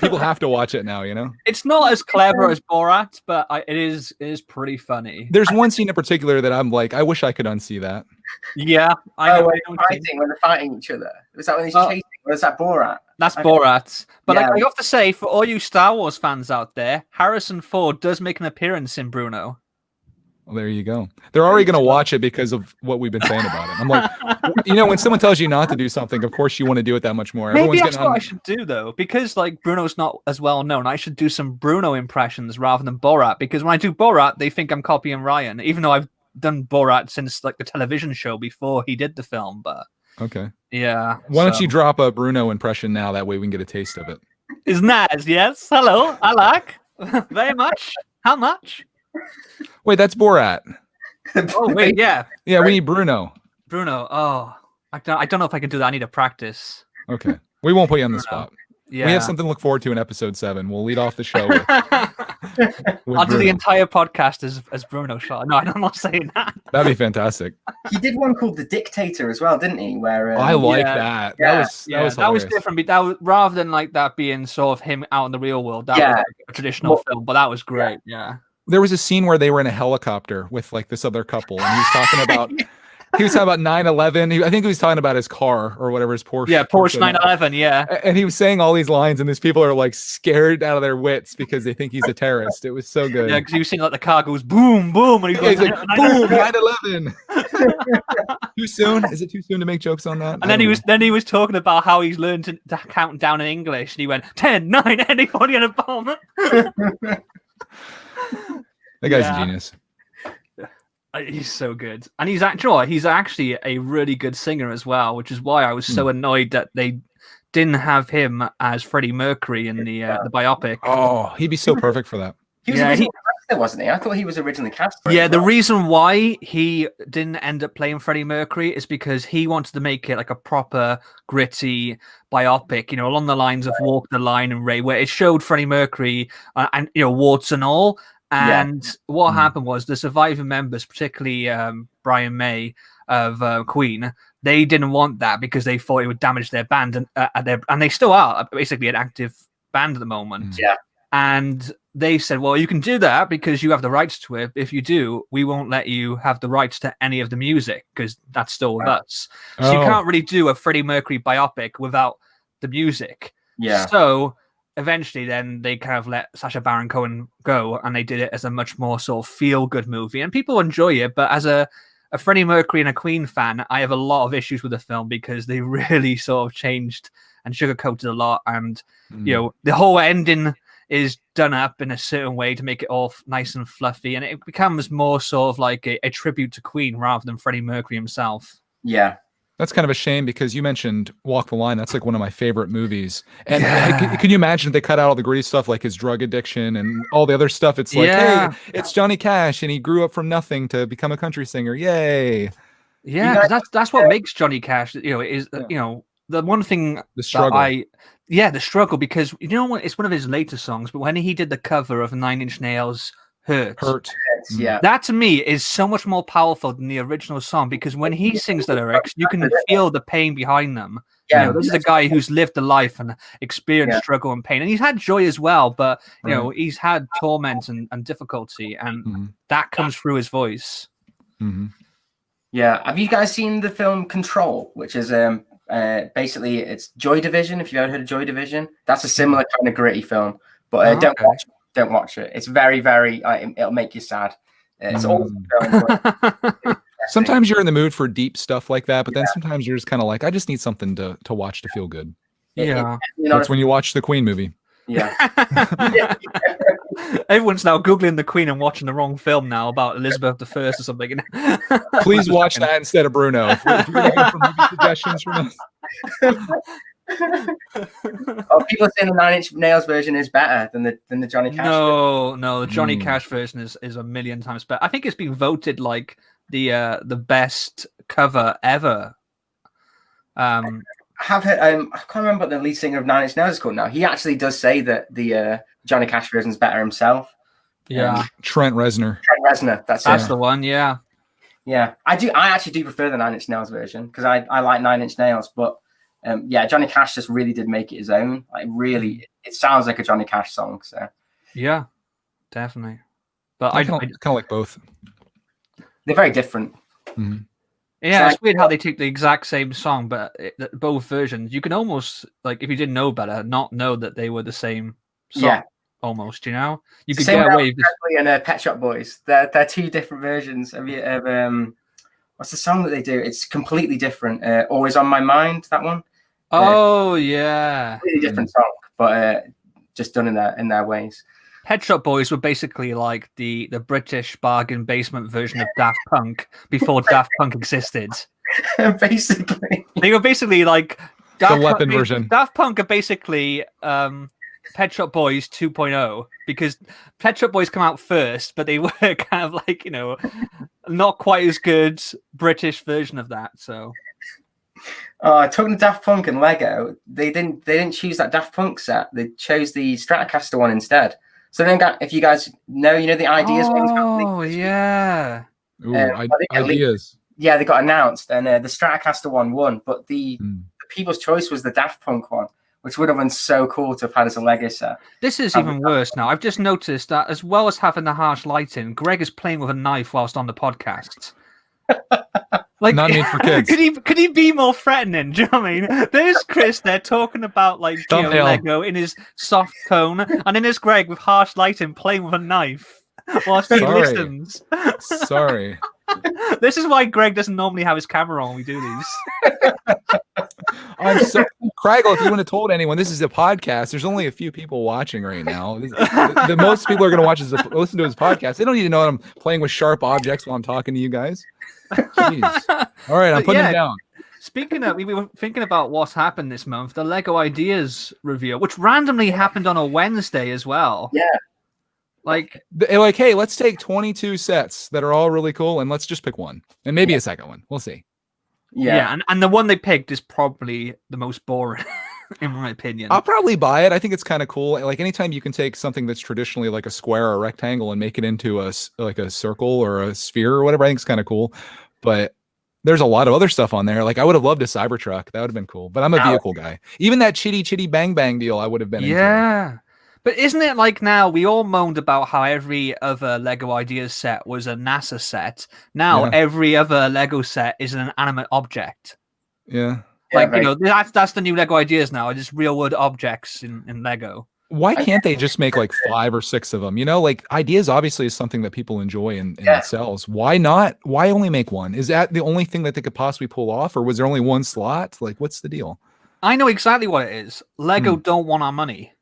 people have to watch it now, you know? It's not as clever as Borat, but it is pretty funny. There's one scene in particular that I'm like, I wish I could unsee that. Yeah. When they're fighting each other. Was that when he's chasing? Or is that Borat? That's Borat. But I have to say, for all you Star Wars fans out there, Harrison Ford does make an appearance in Bruno. Well, there you go. They're already going to watch it because of what we've been saying about it. I'm like, you know, when someone tells you not to do something, of course you want to do it that much more. Maybe that's what I should do, though, because like Bruno's not as well known. I should do some Bruno impressions rather than Borat, because when I do Borat, they think I'm copying Ryan, even though I've done Borat since like the television show before he did the film. But okay, yeah. Why don't you drop a Bruno impression now? That way we can get a taste of it. It's nice, yes. Hello, I like very much. How much? Wait, that's Borat. Oh wait, yeah. Yeah, we need Bruno. Bruno. Oh, I don't know if I can do that. I need to practice. Okay, we won't put you on the spot. Yeah. We have something to look forward to in episode 7. We'll lead off the show with I'll do the entire podcast as Bruno shot. No, I'm not saying that. That'd be fantastic. He did one called The Dictator as well, didn't he? Where I like that. Yeah. That was different. That was, rather than like that being sort of him out in the real world. That was like a traditional film, but that was great. Yeah. There was a scene where they were in a helicopter with like this other couple, and he was talking about 9/11. I think he was talking about his car or whatever, his Porsche. Yeah, Porsche 911. Yeah. And he was saying all these lines, and these people are like scared out of their wits because they think he's a terrorist. It was so good. Yeah, because he was saying like the car goes boom, boom, and he's like boom, 9/11. Too soon? Is it too soon to make jokes on that? And then he was talking about how he's learned to count down in English, and he went 10, 9, anybody in a bomb. That guy's a genius. He's so good, and he's actually a really good singer as well, which is why I was so annoyed that they didn't have him as Freddie Mercury in the biopic. Oh, he'd be so perfect for that. He was originally cast, wasn't he? I thought he was originally cast. The reason why he didn't end up playing Freddie Mercury is because he wanted to make it like a proper gritty biopic, you know, along the lines of Walk the Line and Ray, where it showed Freddie Mercury and you know, warts and all. And what happened was the surviving members, particularly Brian May of Queen, they didn't want that because they thought it would damage their band, and they still are basically an active band at the moment. Yeah. And they said, well, you can do that because you have the rights to it. If you do, we won't let you have the rights to any of the music because that's still with us. So you can't really do a Freddie Mercury biopic without the music. Yeah. So eventually then they kind of let Sacha Baron Cohen go, and they did it as a much more sort of feel-good movie, and people enjoy it. But as a Freddie Mercury and a Queen fan, I have a lot of issues with the film because they really sort of changed and sugarcoated a lot, and the whole ending is done up in a certain way to make it all nice and fluffy, and it becomes more sort of like a tribute to Queen rather than Freddie Mercury himself. Yeah. That's kind of a shame because you mentioned Walk the Line. That's like one of my favorite movies. And can you imagine if they cut out all the gritty stuff like his drug addiction and all the other stuff? It's like, hey, it's Johnny Cash and he grew up from nothing to become a country singer. Yay. Yeah, that's what makes Johnny Cash, is the one thing the struggle. The struggle, because it's one of his later songs, but when he did the cover of Nine Inch Nails' Hurt. Yeah, that to me is so much more powerful than the original song, because when he sings the lyrics, you can feel the pain behind them. Yeah, this is a guy who's lived a life and experienced struggle and pain, and he's had joy as well, but he's had torment and difficulty, and that comes through his voice. Yeah, have you guys seen the film Control, which is basically it's Joy Division? If you've ever heard of Joy Division, that's a similar kind of gritty film, but don't watch it. It's very, very. It'll make you sad. It's all. Sometimes you're in the mood for deep stuff like that, but then sometimes you're just kind of like, I just need something to watch to feel good. That's when you watch the Queen movie. Yeah. Everyone's now Googling the Queen and watching the wrong film now about Elizabeth I or something. Please watch that instead of Bruno. If you're going to go for movie suggestions from us. People saying the Nine Inch Nails version is better than the Johnny Cash. No, the Johnny Cash version is a million times better. I think it's been voted like the best cover ever. I can't remember what the lead singer of Nine Inch Nails is called now. He actually does say that the Johnny Cash version is better himself. Yeah, Trent Reznor. That's the one. Yeah. I actually do prefer the Nine Inch Nails version because I like Nine Inch Nails, but. Johnny Cash just really did make it his own. Like, really, it sounds like a Johnny Cash song. So, yeah, definitely. But I kind of like both. They're very different. Yeah, it's weird how they take the exact same song, but both versions. You can almost, like, if you didn't know better, not know that they were the same song. Yeah. Almost, you could get away with and Pet Shop Boys. They're two different versions of what's the song that they do? It's completely different. Always on My Mind, that one. Oh yeah, really different song, but just done in their ways. Pet Shop Boys were basically like the British bargain basement version of Daft Punk before Daft Punk existed. Basically, they were basically like the weapon version. Daft Punk are basically Pet Shop Boys 2.0, because Pet Shop Boys come out first, but they were kind of like not quite as good British version of that. So. Talking to Daft Punk and Lego, they didn't choose that Daft Punk set. They chose the Stratocaster one instead. So then, if you guys know, the ideas ones. Oh yeah. Ideas. Yeah, they got announced, and the Stratocaster one won, but the people's choice was the Daft Punk one, which would have been so cool to have had as a Lego set. This is even worse now. I've just noticed that as well as having the harsh lighting, Greg is playing with a knife whilst on the podcast. Like, not made for kids. Could he be more threatening? Do you know what I mean? There's Chris there talking about like Lego in his soft tone, and then there's Greg with harsh lighting playing with a knife whilst he listens. Sorry. This is why Greg doesn't normally have his camera on when we do these. I'm so Craggle, if you wouldn't have told anyone, this is a podcast. There's only a few people watching right now. The most people are going to watch is listen to his podcast. They don't need to know that I'm playing with sharp objects while I'm talking to you guys. Jeez. All right, I'm putting them down. Speaking of, we were thinking about what's happened this month, the Lego Ideas reveal, which randomly happened on a Wednesday as well. Yeah. Like, hey, let's take 22 sets that are all really cool, and let's just pick one, and maybe a second one. We'll see. Yeah, and the one they picked is probably the most boring, in my opinion. I'll probably buy it. I think it's kind of cool. Like, anytime you can take something that's traditionally like a square or a rectangle and make it into a circle or a sphere or whatever, I think it's kind of cool. But there's a lot of other stuff on there. Like, I would have loved a Cybertruck. That would have been cool. But I'm a vehicle guy. Even that Chitty Chitty Bang Bang deal, I would have been into. But isn't it like now we all moaned about how every other Lego Ideas set was a NASA set. Now every other Lego set is an inanimate object. Yeah. Like, that's the new Lego Ideas now. Just real world objects in Lego. Why can't they just make like 5 or 6 of them? You know, like ideas obviously is something that people enjoy and it sells. Why not? Why only make one? Is that the only thing that they could possibly pull off, or was there only one slot? Like, what's the deal? I know exactly what it is. Lego don't want our money.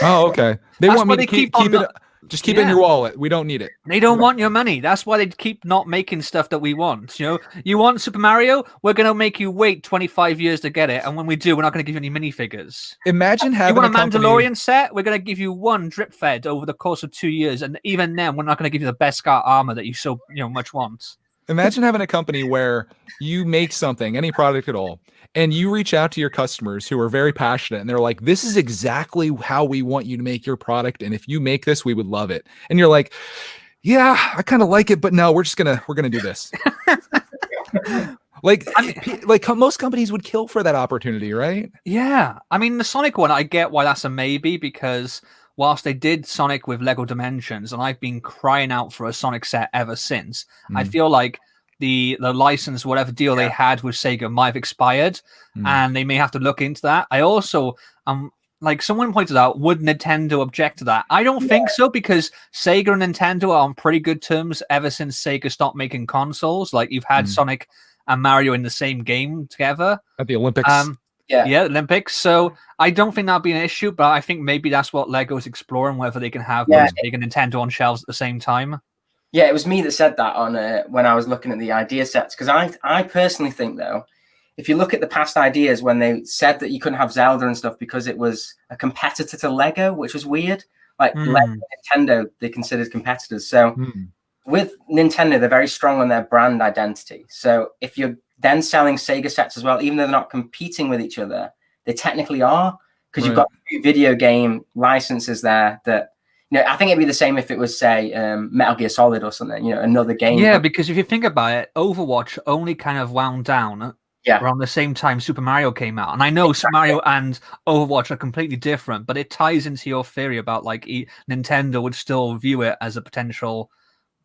Oh, okay. They That's want why me to they keep keep on it. Just keep it in your wallet. We don't need it. They don't want your money. That's why they keep not making stuff that we want. You know, you want Super Mario? We're going to make you wait 25 years to get it. And when we do, we're not going to give you any minifigures. Imagine having you want a company... Mandalorian set? We're going to give you one drip fed over the course of 2 years. And even then, we're not going to give you the best Scar armor that you so much want. Imagine having a company where you make something, any product at all, and you reach out to your customers who are very passionate and they're like, this is exactly how we want you to make your product. And if you make this, we would love it. And you're like, yeah, I kind of like it, but no, we're going to do this. like most companies would kill for that opportunity, right? Yeah. I mean, the Sonic one, I get why that's a maybe, because whilst they did Sonic with Lego Dimensions, and I've been crying out for a Sonic set ever since, I feel like the license, whatever deal they had with Sega might have expired, and they may have to look into that. I also, like someone pointed out, would Nintendo object to that? I don't think so, because Sega and Nintendo are on pretty good terms ever since Sega stopped making consoles. Like, you've had Sonic and Mario in the same game together. At the Olympics. Yeah, Olympics. So I don't think that'll be an issue, but I think maybe that's what Lego's exploring, whether they can have both Sega and Nintendo on shelves at the same time. Yeah, it was me that said that on when I was looking at the idea sets, because I personally think, though, if you look at the past ideas when they said that you couldn't have Zelda and stuff because it was a competitor to Lego, which was weird. Like Lego and Nintendo, they considered competitors. So with Nintendo, they're very strong on their brand identity. So if you're then selling Sega sets as well, even though they're not competing with each other, they technically are, because you've got video game licenses there that, I think it'd be the same if it was, say, Metal Gear Solid or something, another game. Yeah, because if you think about it, Overwatch only kind of wound down around the same time Super Mario came out. And I know Super Mario and Overwatch are completely different, but it ties into your theory about, like, Nintendo would still view it as a potential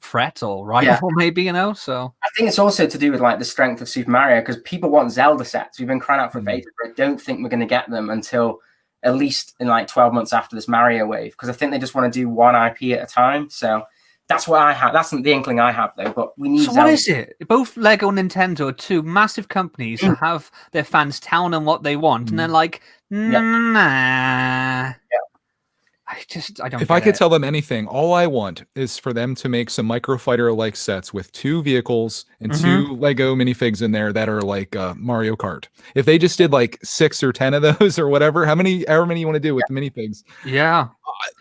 threat or rival, maybe, so I think it's also to do with, like, the strength of Super Mario, because people want Zelda sets. We've been crying out for ages, but I don't think we're going to get them until at least in like 12 months after this Mario wave, because I think they just want to do one IP at a time. So that's what I have. That's the inkling I have, though. But we need. So what is it? Both Lego and Nintendo are two massive companies that have their fans telling them what they want, and they're like, nah. I don't. If I could tell them anything, all I want is for them to make some Microfighter-like sets with 2 vehicles and 2 Lego minifigs in there that are like Mario Kart. If they just did like 6 or 10 of those or whatever, however many you want to do with the minifigs,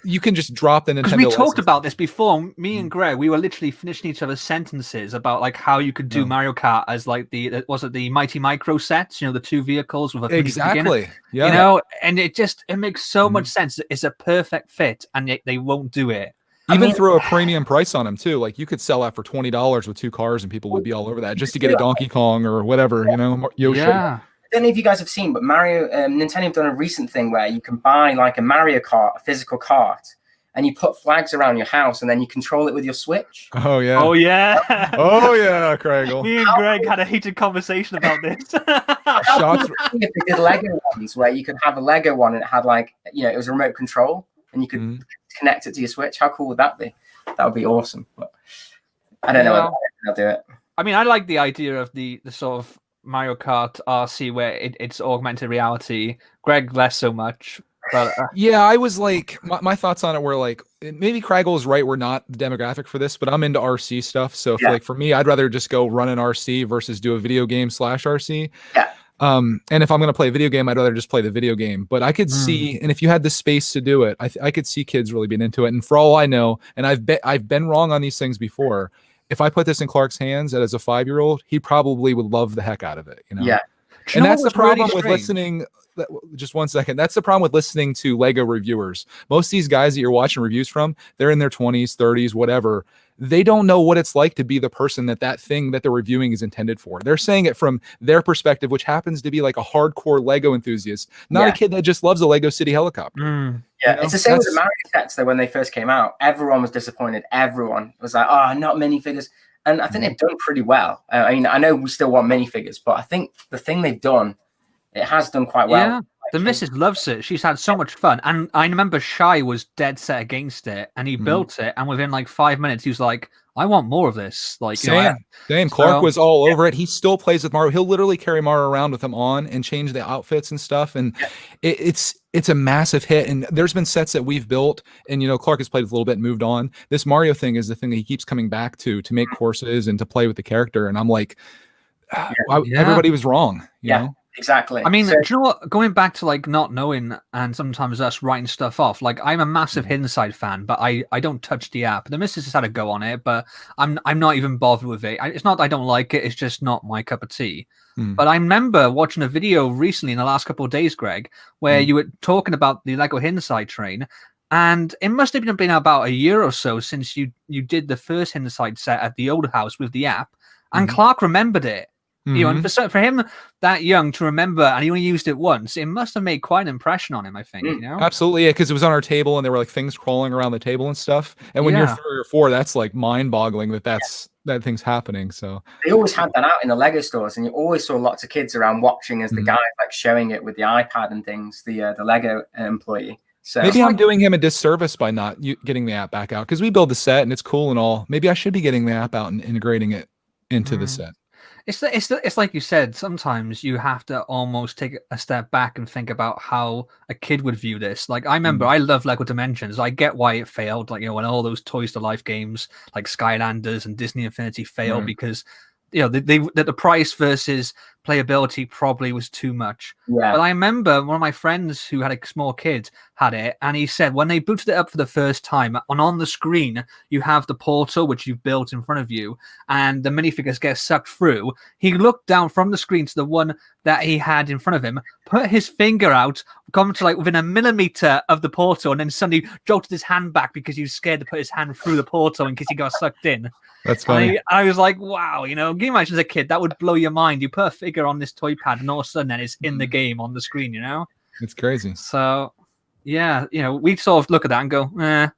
you can just drop the Nintendo. Because we talked about this before. Me and Greg, we were literally finishing each other's sentences about like how you could do Mario Kart as like the Mighty Micro sets, the 2 vehicles with a exactly, and it makes so much sense. It's a perfect fit, and yet they won't do it. Even throw a premium price on them too. Like, you could sell that for $20 with 2 cars, and people would be all over that just to get a Donkey Kong or whatever, Yoshi. I don't know if you guys have seen, but Nintendo have done a recent thing where you can buy like a Mario Kart, a physical cart, and you put flags around your house, and then you control it with your Switch. Oh yeah. Oh yeah. Oh yeah, Craig. Me and Greg had a heated conversation about this. Shots. If they did Lego ones where you could have a Lego one and it had like, it was a remote control, and you could connect it to your Switch. How cool would that be? That would be awesome. But I don't know whether I'll do it. I mean, I like the idea of the sort of Mario Kart RC where it's augmented reality. Greg, less so much. But yeah, I was like, my thoughts on it were like, maybe Craigle is right. We're not the demographic for this, but I'm into RC stuff. So if, like, for me, I'd rather just go run an RC versus do a video game / RC. Yeah. And if I'm going to play a video game, I'd rather just play the video game. But I could see, and if you had the space to do it, I could see kids really being into it. And for all I know, and I've been wrong on these things before, if I put this in Clark's hands as a 5-year-old, he probably would love the heck out of it. Yeah. And that's the problem with listening. Just 1 second. That's the problem with listening to Lego reviewers. Most of these guys that you're watching reviews from, they're in their 20s, 30s, whatever. They don't know what it's like to be the person that thing that they're reviewing is intended for. They're saying it from their perspective, which happens to be like a hardcore Lego enthusiast, not a kid that just loves a Lego City helicopter. Yeah, it's the same with the Mario sets, though. When they first came out, everyone was disappointed. Everyone was like, "Oh, not minifigures." And I think they've done pretty well. I mean, I know we still want minifigures, but I think the thing they've done, it has done quite well. The missus loves it. She's had so much fun. And I remember Shy was dead set against it, and he built it. And within like 5 minutes, he was like, I want more of this. Like, same. Clark was all over it. He still plays with Mario. He'll literally carry Mario around with him on and change the outfits and stuff. And it's a massive hit. And there's been sets that we've built, and Clark has played with a little bit and moved on. This Mario thing is the thing that he keeps coming back to make courses and to play with the character. And I'm like, everybody was wrong. You know? Exactly. I mean, do you know what? Going back to like not knowing and sometimes us writing stuff off, like I'm a massive Hindsight fan, but I don't touch the app. The missus has had a go on it, but I'm not even bothered with it. It's not that I don't like it, it's just not my cup of tea. But I remember watching a video recently in the last couple of days, Greg, where you were talking about the Lego Hindsight train. And it must have been about a year or so since you did the first Hindsight set at the old house with the app. And Clark remembered it. And for him that young to remember, and he only used it once, it must have made quite an impression on him, I think. Absolutely, because it was on our table and there were like things crawling around the table and stuff. And when you're 3 or 4, that's like mind-boggling that thing's happening. So they always had that out in the Lego stores, and you always saw lots of kids around watching as the guy like showing it with the iPad and things. The Lego employee. So maybe I'm doing him a disservice by not getting the app back out, because we build the set and it's cool and all. Maybe I should be getting the app out and integrating it into the set. It's like you said, sometimes you have to almost take a step back and think about how a kid would view this. Like, I remember I love Lego Dimensions. I get why it failed. Like, when all those Toys to Life games like Skylanders and Disney Infinity failed because the price versus playability probably was too much. But I remember one of my friends who had a small kid had it, and he said when they booted it up for the first time, on the screen you have the portal which you've built in front of you, and the minifigures get sucked through. He looked down from the screen to the one that he had in front of him, put his finger out, come to like within a millimeter of the portal, and then suddenly jolted his hand back because he was scared to put his hand through the portal in case he got sucked in. That's funny. I was like, wow, can you imagine as a kid, that would blow your mind. You put a figure on this toy pad and all of a sudden then it's in the game on the screen, It's crazy. So, we sort of look at that and go,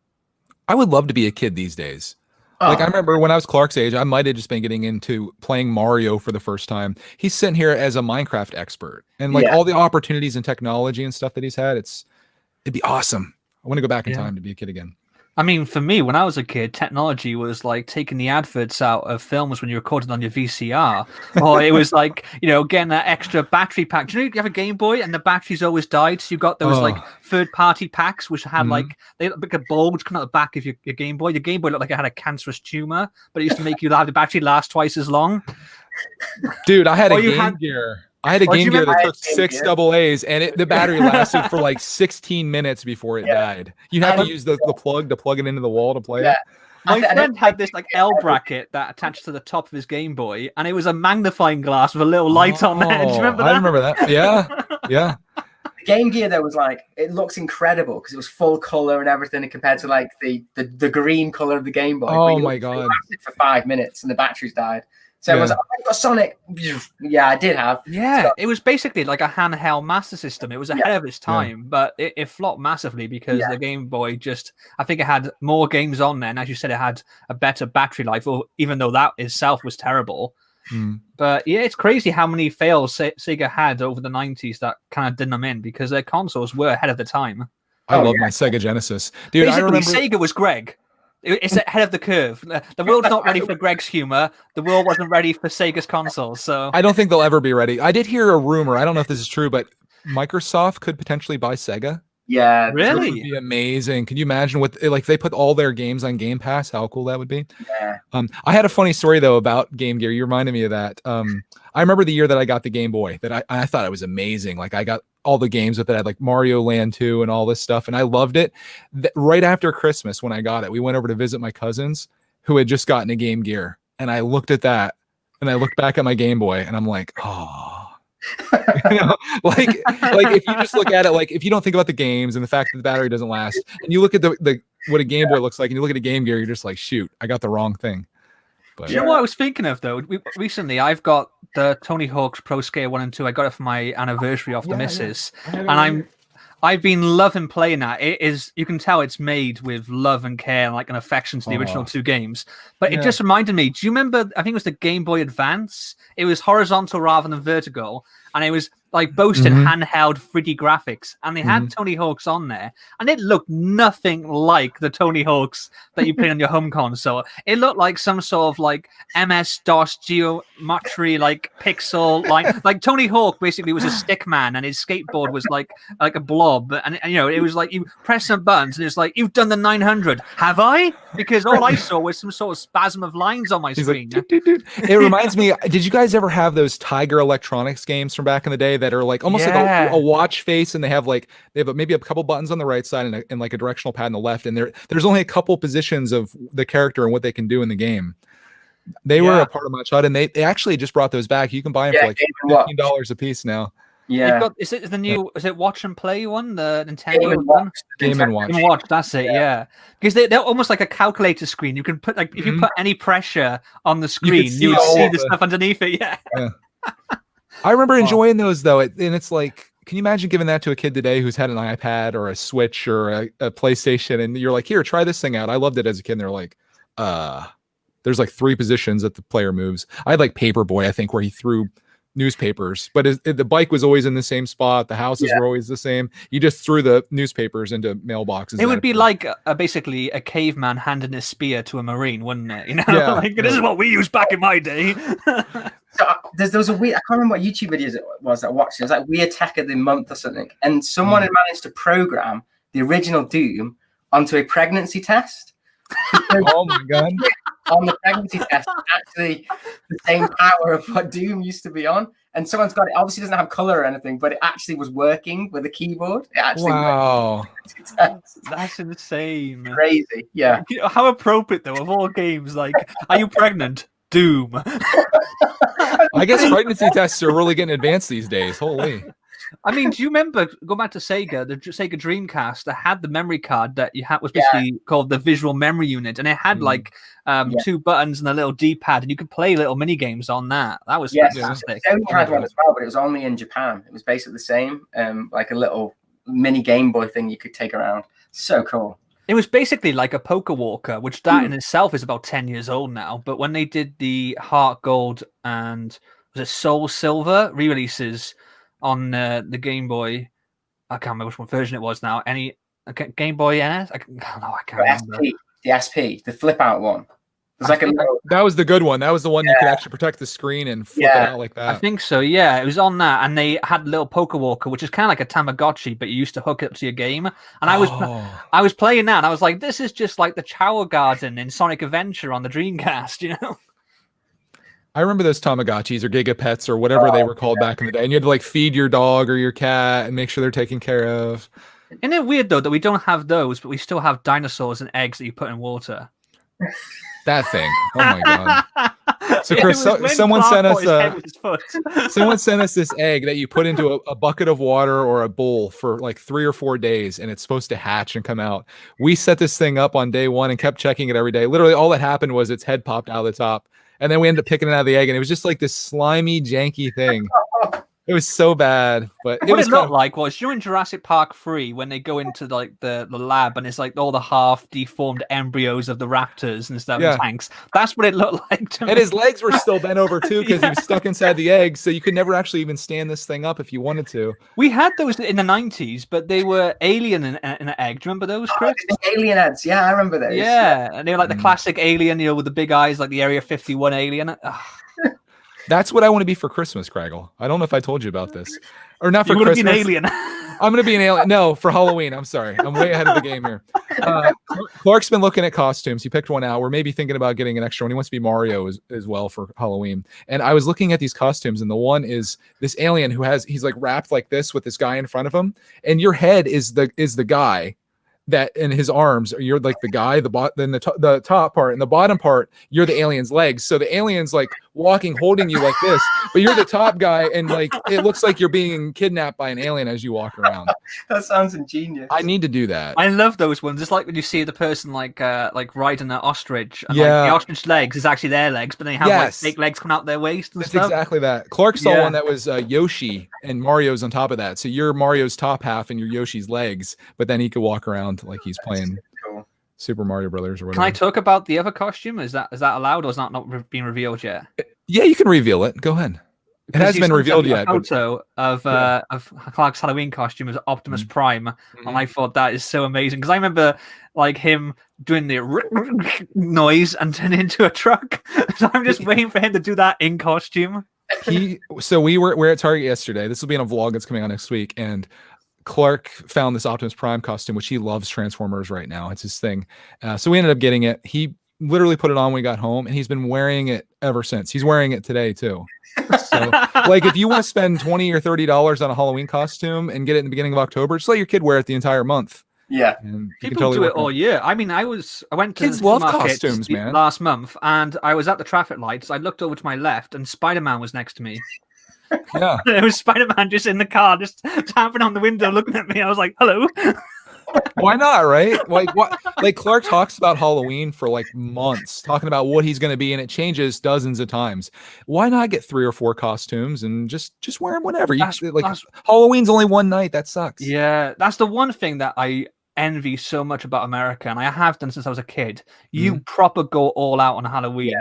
I would love to be a kid these days. Like, I remember when I was Clark's age, I might have just been getting into playing Mario for the first time. He's sitting here as a Minecraft expert, and like all the opportunities and technology and stuff that he's had, it'd be awesome. I want to go back in time to be a kid again. I mean, for me, when I was a kid, technology was like taking the adverts out of films when you recorded on your VCR, or it was like, getting that extra battery pack. Do you have a Game Boy and the batteries always died? So you got those like third-party packs which had like a bulge coming out the back of your Game Boy. Your Game Boy looked like it had a cancerous tumor, but it used to make you have the battery last twice as long. Dude, I had a Game Gear. I had a Game Gear that took 6 AA's, and the battery lasted for like 16 minutes before it died. You have to use the plug to plug it into the wall to play it. My friend had this like L bracket that attached to the top of his Game Boy, and it was a magnifying glass with a little light on there. Do you remember that? I remember that. Yeah. The Game Gear though was like, it looks incredible because it was full color and everything compared to like the green color of the Game Boy. Oh my god! It lasted for 5 minutes and the batteries died. So it was like, I got Sonic. Yeah, I did have. Yeah, it was basically like a handheld Master System. It was ahead of its time, but it flopped massively because the Game Boy I think it had more games on there. And as you said, it had a better battery life, even though that itself was terrible. But yeah, it's crazy how many fails Sega had over the 90s that kind of didn't them in because their consoles were ahead of the time. I love my Sega Genesis. Dude, basically, I remember Sega was Greg. It's ahead of the curve. The world's not ready for Greg's humor. The world wasn't ready for Sega's consoles. So I don't think they'll ever be ready. I did hear a rumor. I don't know if this is true, but Microsoft could potentially buy Sega. Yeah, really? That would be amazing. Can you imagine if they put all their games on Game Pass? How cool that would be. Yeah. I had a funny story though about Game Gear. You reminded me of that. I remember the year that I got the Game Boy. That I thought it was amazing. Like I got all the games with it. I had like Mario Land 2 and all this stuff, and I loved it. Right after Christmas, when I got it, we went over to visit my cousins who had just gotten a Game Gear, and I looked at that, and I looked back at my Game Boy, and I'm like, oh. like if you just look at it, like if you don't think about the games and the fact that the battery doesn't last, and you look at the what a Game Boy looks like, and you look at a Game Gear, you're just like, shoot, I got the wrong thing. But, you know what I was thinking of though? Recently, I've got the Tony Hawk's Pro Skater 1 and 2. I got it for my anniversary off the missus, and I've been loving playing that. It is, you can tell it's made with love and care and like an affection to the original 2 games. But it just reminded me. Do you remember? I think it was the Game Boy Advance. It was horizontal rather than vertical, and it was like boasting Mhm. handheld 3D graphics, and they had Tony Hawk's on there, and it looked nothing like the Tony Hawk's that you played on your home console. It looked like some sort of like MS DOS geometry, like pixel, like Tony Hawk basically was a stick man, and his skateboard was like a blob, and you know, it was like you press some buttons, and it's like, you've done the 900, have I? Because all I saw was some sort of spasm of lines on my screen. Like, doot, doot, doot. It reminds me, did you guys ever have those Tiger Electronics games from back in the day that are like almost like a watch face, and they have maybe a couple buttons on the right side and like a directional pad on the left, and there's only a couple positions of the character and what they can do in the game. They were a part of my childhood, and they actually just brought those back. You can buy them for like $15 a piece now. Yeah. Is it the new? Is it Watch and Play one? The Nintendo one? Game and Watch. Game and Watch. That's it. Yeah, because they're almost like a calculator screen. You can put like if you put any pressure on the screen, you would see the stuff underneath it. Yeah. I remember enjoying those though, and it's like, can you imagine giving that to a kid today who's had an iPad or a Switch or a PlayStation, and you're like, here, try this thing out. I loved it as a kid. And they're like, there's like 3 positions that the player moves. I had like Paperboy, I think, where he threw newspapers, but the bike was always in the same spot. The houses were always the same. You just threw the newspapers into mailboxes. It would be like basically a caveman handing a spear to a marine, wouldn't it? You know, like this is what we used back in my day. So there was a weird, I can't remember what YouTube videos it was that I watched. It was like Weird Tech of the Month or something, and someone had managed to program the original Doom onto a pregnancy test. Oh my god! On the pregnancy test, actually the same power of what Doom used to be on, and someone's got it. Obviously, doesn't have color or anything, but it actually was working with a keyboard. It actually That's insane. Crazy, yeah. How appropriate though, of all games. Like, are you pregnant? Doom. I guess pregnancy tests are really getting advanced these days. Holy. I mean, do you remember, go back to Sega, the Sega Dreamcast that had the memory card that you had was basically called the visual memory unit, and it had like 2 buttons and a little D-pad, and you could play little mini games on that. That was fantastic. Sony had one as well, but it was only in Japan. It was basically the same, like a little mini Game Boy thing you could take around. So cool. It was basically like a Poker Walker, which that in itself is about 10 years old now. But when they did the Heart Gold and was it Soul Silver re-releases on the Game Boy, I can't remember which one version it was now. Game Boy NS? I can't remember. The SP, the flip out one. It was like that was the good one. That was the one you could actually protect the screen and flip it out like that. I think so, yeah. It was on that, and they had a little Poker Walker, which is kind of like a Tamagotchi, but you used to hook it up to your game. And I was playing that, and I was like, this is just like the Chower Garden in Sonic Adventure on the Dreamcast, you know? I remember those Tamagotchis or Gigapets or whatever they were called back in the day. And you had to like feed your dog or your cat and make sure they're taken care of. Isn't it weird though that we don't have those, but we still have dinosaurs and eggs that you put in water? That thing. Oh my god. So Chris, someone sent us this egg that you put into a bucket of water or a bowl for like 3 or 4 days, and it's supposed to hatch and come out. We set this thing up on day 1 and kept checking it every day. Literally all that happened was its head popped out of the top. And then we ended up picking it out of the egg, and it was just like this slimy, janky thing. It was so bad, but what it looked like was, you know, in Jurassic Park 3 when they go into like the lab and it's like all the half deformed embryos of the raptors and stuff in tanks. That's what it looked like to me. And his legs were still bent over too because he was stuck inside the egg, so you could never actually even stand this thing up if you wanted to. We had those in the 90s, but they were alien in an egg. Do you remember those, Chris? Alien heads, yeah, I remember those. Yeah, and they were like the classic alien, you know, with the big eyes, like the Area 51 alien. That's what I want to be for Christmas, Craggle. I don't know if I told you about this. Or not for Christmas. Be an alien. I'm going to be an alien. No, for Halloween. I'm sorry. I'm way ahead of the game here. Clark's been looking at costumes. He picked one out. We're maybe thinking about getting an extra one. He wants to be Mario as well for Halloween. And I was looking at these costumes, and the one is this alien he's like wrapped like this with this guy in front of him. And your head is the guy. That in his arms, you're like the guy, then the top part, and the bottom part, you're the alien's legs. So the alien's like walking, holding you like this, but you're the top guy, and like it looks like you're being kidnapped by an alien as you walk around. That sounds ingenious. I need to do that. I love those ones. It's like when you see the person like riding an ostrich, and like the ostrich legs is actually their legs, but they have like fake legs coming out their waist. And stuff. Exactly that. Clark saw one that was Yoshi, and Mario's on top of that. So you're Mario's top half, and you're Yoshi's legs, but then he could walk around like he's playing Super Mario Brothers or whatever. Can I talk about the other costume? Is that allowed, or is that not being revealed yet? Yeah, you can reveal it. Go ahead. It hasn't been revealed yet. A photo of Clark's Halloween costume as Optimus Prime, and I thought that is so amazing because I remember like him doing the noise and turning into a truck. So I'm just waiting for him to do that in costume. So we're at Target yesterday. This will be in a vlog that's coming out next week, and Clark found this Optimus Prime costume, which he loves Transformers right now. It's his thing. So we ended up getting it. He literally put it on when we got home, and he's been wearing it ever since. He's wearing it today too. So like if you want to spend $20 or $30 on a Halloween costume and get it in the beginning of October, just let your kid wear it the entire month. Yeah. And people totally do it all year. I mean, I went to kids the love supermarket costumes, man. last month, and I was at the traffic lights. I looked over to my left, and Spider-Man was next to me. Yeah. It was Spider-Man just in the car, just tapping on the window, looking at me. I was like, "Hello." Why not, right? Like what? Like Clark talks about Halloween for like months, talking about what he's going to be, and it changes dozens of times. Why not get 3 or 4 costumes and just wear them whenever? Halloween's only one night. That sucks. Yeah, that's the one thing that I envy so much about America, and I have done since I was a kid. You proper go all out on Halloween.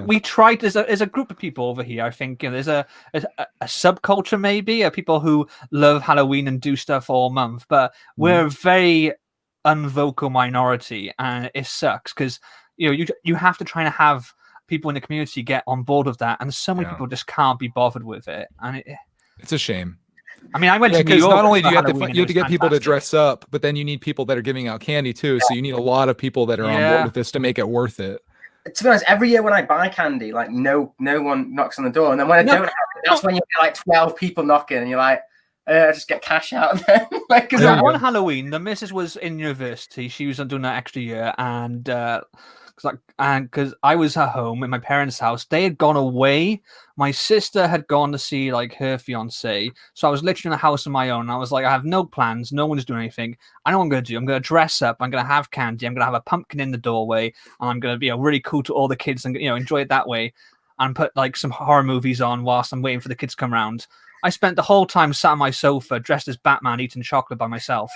We tried as a group of people over here. I think there's a subculture maybe of people who love Halloween and do stuff all month, but we're a very unvocal minority, and it sucks because you have to try and have people in the community get on board with that, and so many people just can't be bothered with it, and it's a shame. I mean, I went to New York. Not only do you have to get fantastic. people to dress up, but then you need people that are giving out candy too. So you need a lot of people that are on board with this to make it worth it. To be honest, every year when I buy candy, like no one knocks on the door, and then when I don't have it, that's when you get like 12 people knocking, and you're like, just get cash out. Like, one Halloween, the missus was in university. She was doing that extra year, and because I was at home in my parents' house, they had gone away. My sister had gone to see like her fiance, so I was literally in a house on my own. I was like, I have no plans. No one's doing anything. I know what I'm going to do. I'm going to dress up. I'm going to have candy. I'm going to have a pumpkin in the doorway, and I'm going to be really cool to all the kids and enjoy it that way. And put like some horror movies on whilst I'm waiting for the kids to come around. I spent the whole time sat on my sofa dressed as Batman, eating chocolate by myself.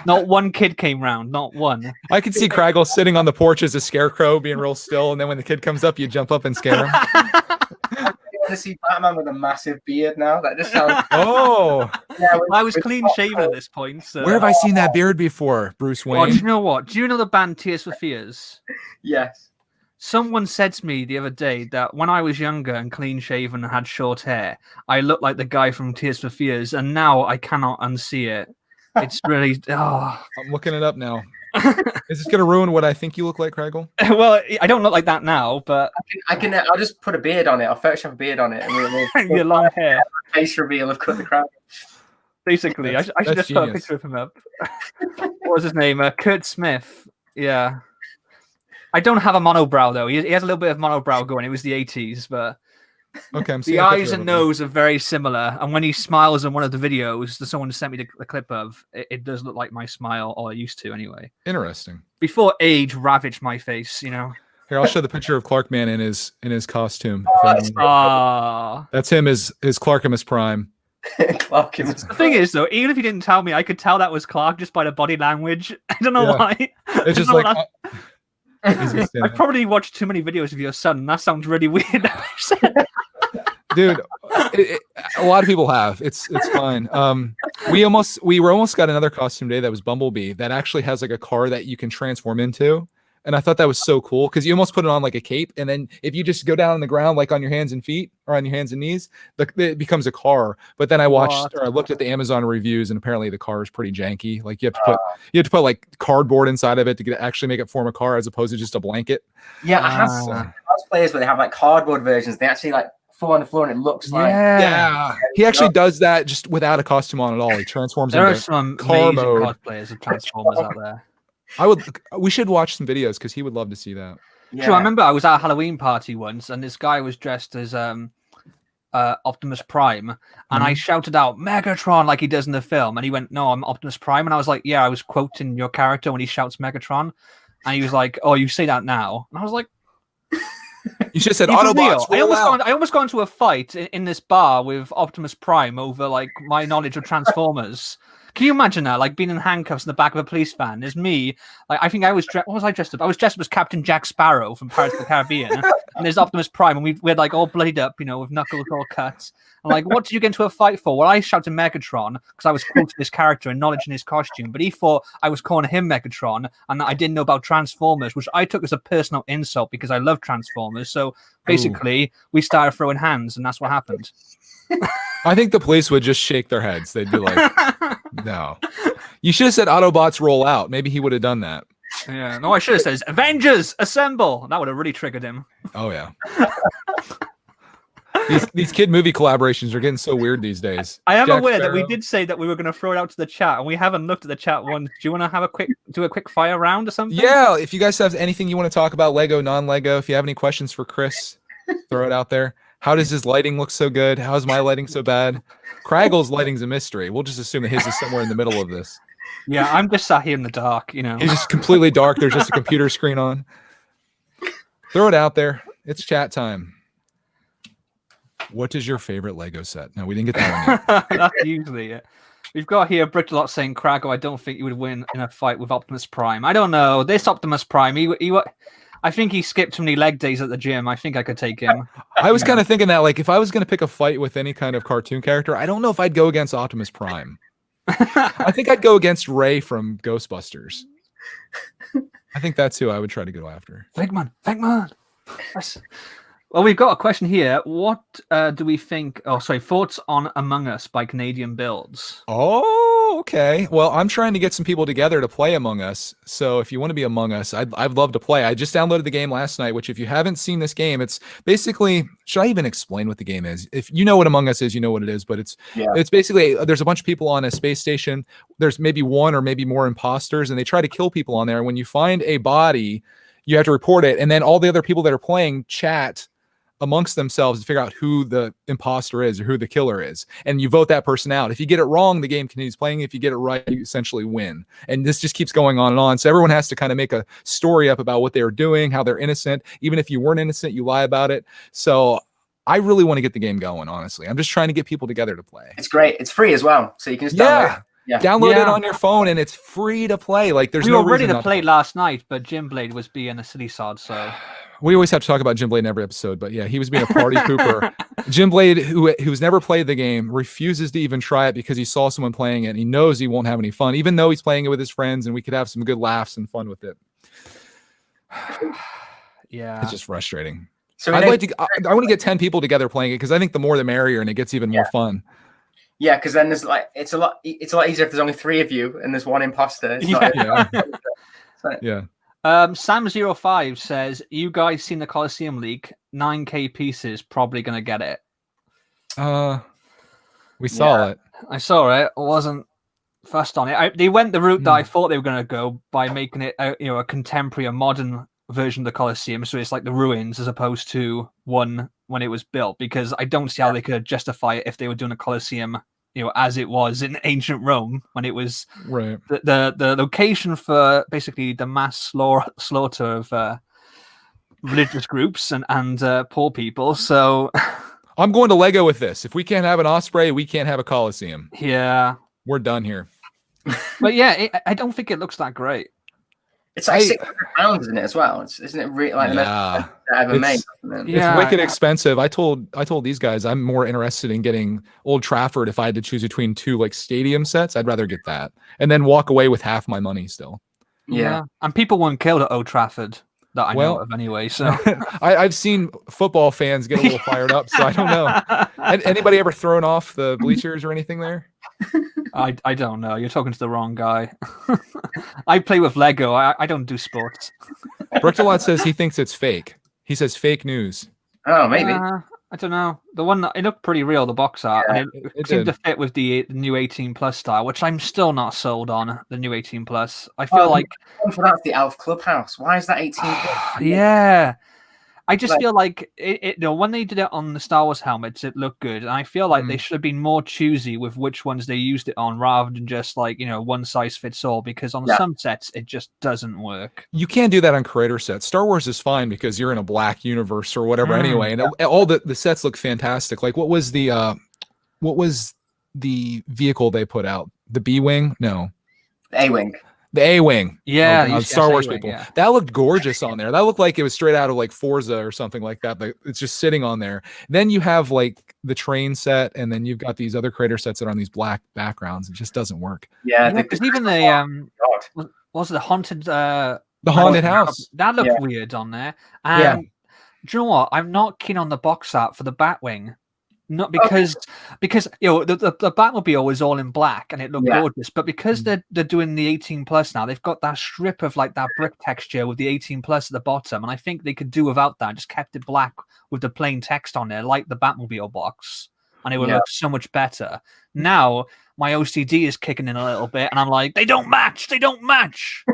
Not one kid came round, not one. I could see Craggle sitting on the porch as a scarecrow, being real still, and then when the kid comes up, you jump up and scare him. I want to see Batman with a massive beard now. That just sounds. Oh, yeah, I was clean shaven at this point. So. Where have I seen that beard before, Bruce Wayne? Well, do you know what? Do you know the band Tears for Fears? Yes. Someone said to me the other day that when I was younger and clean shaven and had short hair, I looked like the guy from Tears for Fears, and now I cannot unsee it. It's really. Oh. I'm looking it up now. Is this going to ruin what I think you look like, Craggle? Well, I don't look like that now, but I can. I'll just put a beard on it. I'll Photoshop a beard on it, and your long hair, face reveal of Cut the Crowd. Basically, I should just put a picture of him up. What was his name? Kurt Smith. Yeah. I don't have a monobrow though. He has a little bit of monobrow going. It was the 80s, but. Okay, the eyes and nose are very similar, and when he smiles in one of the videos that someone sent me the clip of, it does look like my smile, or I used to anyway. Interesting. Before age ravaged my face, Here, I'll show the picture of Clarkman in his costume. That's him as Clarkimus Prime. Clarkimus. The thing is, though, even if you didn't tell me, I could tell that was Clark just by the body language. I don't know why. It's just like. I probably watched too many videos of your son. That sounds really weird. Dude, a lot of people have. It's fine. We almost got another costume today that was Bumblebee that actually has like a car that you can transform into. And I thought that was so cool because you almost put it on like a cape, and then if you just go down on the ground like on your hands and feet or on your hands and knees, it becomes a car. But then I looked at the Amazon reviews, and apparently the car is pretty janky. Like you have to put like cardboard inside of it to actually make it form a car as opposed to just a blanket. Yeah, I have cosplayers where they have like cardboard versions. They actually like fall on the floor, and it looks like he actually does that just without a costume on at all. He transforms. There are some amazing cosplayers of Transformers out there. We should watch some videos because he would love to see that. Yeah. Sure, I remember I was at a Halloween party once, and this guy was dressed as Optimus Prime, and I shouted out Megatron like he does in the film, and he went, "No, I'm Optimus Prime," and I was like, "Yeah, I was quoting your character when he shouts Megatron," and he was like, "Oh, you say that now," and I was like. You should have said Autobots. I almost got into a fight in this bar with Optimus Prime over like my knowledge of Transformers. Can you imagine that? Like being in handcuffs in the back of a police van. There's me. Like I think I was what was I dressed up? I was dressed up as Captain Jack Sparrow from Pirates of the Caribbean. And there's Optimus Prime, and we're like all bloodied up, with knuckles all cut. I'm like, what did you get into a fight for? Well, I shouted Megatron because I was cool to this character and knowledge in his costume, but he thought I was calling him Megatron, and I didn't know about Transformers, which I took as a personal insult because I love Transformers. So basically, we started throwing hands, and that's what happened. I think the police would just shake their heads. They'd be like, no. You should have said Autobots roll out. Maybe he would have done that. Yeah. No, I should have said Avengers assemble. That would have really triggered him. Oh, yeah. These kid movie collaborations are getting so weird these days. I am Jack aware Sparrow. that we did say that we were going to throw it out to the chat, and we haven't looked at the chat once. Do you want to have do a quick fire round or something? Yeah, if you guys have anything you want to talk about, Lego, non-Lego, if you have any questions for Chris, throw it out there. How does his lighting look so good? How's my lighting so bad? Craggle's lighting's a mystery. We'll just assume that his is somewhere in the middle of this. Yeah, I'm just sat here in the dark, He's just completely dark. There's just a computer screen on. Throw it out there. It's chat time. What is your favorite Lego set? No, we didn't get that one yet. That's usually it. We've got here Brittalot saying, Craggle, I don't think you would win in a fight with Optimus Prime. I don't know. This Optimus Prime, I think he skipped too many leg days at the gym. I think I could take him. I was kind of thinking that, like, if I was going to pick a fight with any kind of cartoon character, I don't know if I'd go against Optimus Prime. I think I'd go against Ray from Ghostbusters. I think that's who I would try to go after. Venkman. Well, we've got a question here. What do we think? Oh, sorry. Thoughts on Among Us by Canadian Builds? Oh, okay. Well, I'm trying to get some people together to play Among Us. So if you want to be Among Us, I'd love to play. I just downloaded the game last night, which if you haven't seen this game, it's basically, should I even explain what the game is? If you know what Among Us is, you know what it is, but it's basically, there's a bunch of people on a space station. There's maybe one or maybe more imposters, and they try to kill people on there. And when you find a body, you have to report it. And then all the other people that are playing chat amongst themselves to figure out who the imposter is or who the killer is, and you vote that person out. If you get it wrong, the game continues playing. If you get it right, you essentially win, and this just keeps going on and on. So everyone has to kind of make a story up about what they were doing, how they're innocent. Even if you weren't innocent, you lie about it. So I really want to get the game going, honestly. I'm just trying to get people together to play. It's great. It's free as well, so you can just download it. Download it on your phone, and it's free to play. Like, there's no reason. We were ready to play last night, but Jim Blade was being a silly sod, so we always have to talk about Jim Blade in every episode, but yeah, he was being a party pooper. Jim Blade, who's never played the game, refuses to even try it because he saw someone playing it, and he knows he won't have any fun, even though he's playing it with his friends, and we could have some good laughs and fun with it. Yeah, it's just frustrating. So I want to get 10 people together playing it because I think the more the merrier, and it gets even more fun. Yeah, because then there's like it's a lot easier if there's only 3 of you and there's one imposter. Sam05 says, you guys seen the Coliseum leak? 9K pieces, probably gonna get it. We saw it. I saw it. I wasn't fussed on it. They went the route that I thought they were gonna go by making it a contemporary, a modern version of the Coliseum, so it's like the ruins as opposed to one when it was built, because I don't see how they could justify it if they were doing a Coliseum as it was in ancient Rome, when it was the location for basically the mass slaughter of religious groups and poor people. So I'm going to Lego with this. If we can't have an Osprey, we can't have a Coliseum. Yeah, we're done here. But yeah, I don't think it looks that great. It's like £600, isn't it, as well? Isn't it really like the ever made? It's wicked expensive. I told these guys I'm more interested in getting Old Trafford. If I had to choose between 2 like stadium sets, I'd rather get that and then walk away with half my money still. Yeah. And people weren't killed at Old Trafford that I know of anyway. So I've seen football fans get a little fired up, so I don't know. Anybody ever thrown off the bleachers or anything there? I don't know. You're talking to the wrong guy. I play with Lego. I don't do sports. Brictalot says he thinks it's fake. He says fake news. Oh, maybe. I don't know. The one, it looked pretty real, the box art. Yeah, and it seemed to fit with the new 18 plus style, which I'm still not sold on, the new 18 plus. I feel like that's the Elf Clubhouse. Why is that 18 plus? Yeah. I just feel like when they did it on the Star Wars helmets, it looked good, and I feel like they should have been more choosy with which ones they used it on, rather than just like one size fits all. Because on some sets, it just doesn't work. You can't do that on creator sets. Star Wars is fine because you're in a black universe or whatever anyway, and all the sets look fantastic. Like what was the vehicle they put out? the B wing. No, A-wing. the A wing. Yeah, God, UCS Star Wars A-wing, people. yeah. That looked gorgeous on there. That looked like it was straight out of like Forza or something like that. But it's just sitting on there. Then you have like the train set, and then you've got these other crater sets that are on these black backgrounds. It just doesn't work. Yeah, because even the God. was it the haunted The haunted house. that looked Yeah. weird on there. Yeah. And do you know what? I'm not keen on the box art for the Batwing. Not because you know the Batmobile was all in black and it looked Yeah. gorgeous, but because they're doing the 18 plus now, they've got that strip of like that brick texture with the 18 plus at the bottom, and I think they could do without that. Just kept it black with the plain text on there, like the Batmobile box, and it would look so much better. Now my OCD is kicking in a little bit, and I'm like, they don't match. They don't match.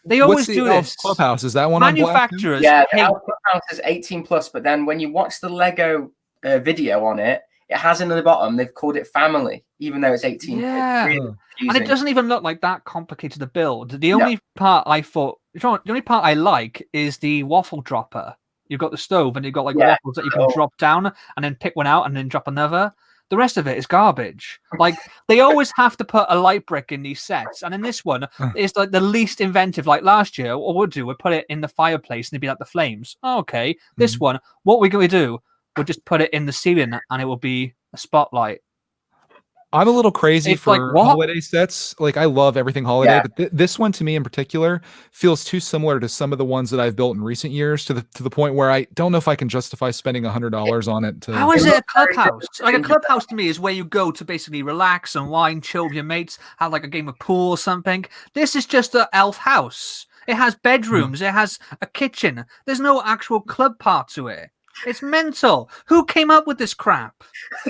They always do Elf this. Clubhouse? Is that one on black too? Manufacturers, Yeah, the hate- Elf Clubhouse is 18 plus, but then when you watch the Lego video on it, it has in the bottom they've called it family, even though it's 18. Yeah. It's really and confusing. it doesn't even look like that complicated to build. The only part I thought, the only part I like is the waffle dropper. You've got the stove and you've got like waffles that you can drop down and then pick one out and then drop another. The rest of it is garbage. Like they always have to put a light brick in these sets, and in this one, it's like the least inventive. Like last year, what we'll do, we'll put it in the fireplace and it'd be like the flames. Oh, okay, this one, what we're going to do, we'll just put it in the ceiling and it will be a spotlight. I'm a little crazy It's for like, what? holiday sets. Like I love everything holiday, Yeah. but this one to me in particular feels too similar to some of the ones that I've built in recent years to the point where I don't know if I can justify spending $100 on it. How is it a looks very clubhouse? different. Like a clubhouse to me is where you go to basically relax and wine, chill with your mates, have like a game of pool or something. This is just an elf house. It has bedrooms. It has a kitchen. There's no actual club part to it. It's mental. Who came up with this crap?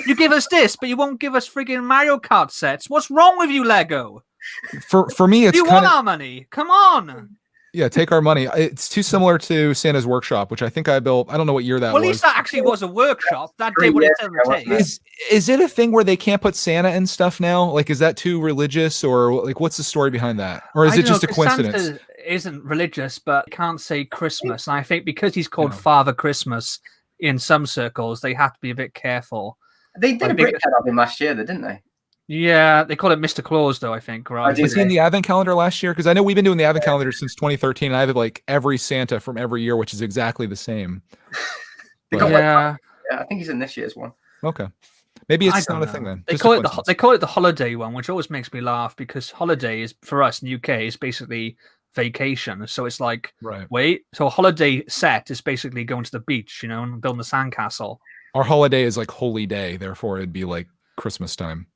You give us this, but you won't give us friggin' Mario Kart sets. What's wrong with you, Lego? For me, it's You kind want of our money? Come on. yeah, take our money. It's too similar to Santa's Workshop, which I think I built. I don't know what year that Well, at was. least that actually was a workshop. That 3 did what it years said on ago, the wasn't tape. it? Is it a thing where they can't put Santa and stuff now? Like, is that too religious, or like, what's the story behind that, or is I it don't just know, a 'cause coincidence? Santa isn't religious, but can't say Christmas. And I think because he's called Father Christmas in some circles, they have to be a bit careful. They did I a think- brick head of him last year, though, didn't they? Yeah, they call it Mr. Claus, though, I think, right? do Was he in the Advent calendar last year? Because I know we've been doing the Advent calendar since 2013, and I have like every Santa from every year, which is exactly the same. They But- got Yeah, Yeah, I think he's in this year's one. Okay, maybe I it's don't not a know. thing then. They Just a call it coincidence. they call it the holiday one, which always makes me laugh because holiday is for us in UK is basically vacation. So it's like, Right. wait, so a holiday set is basically going to the beach, you know, and building a sandcastle. Our holiday is like holy day, therefore it'd be like Christmas time.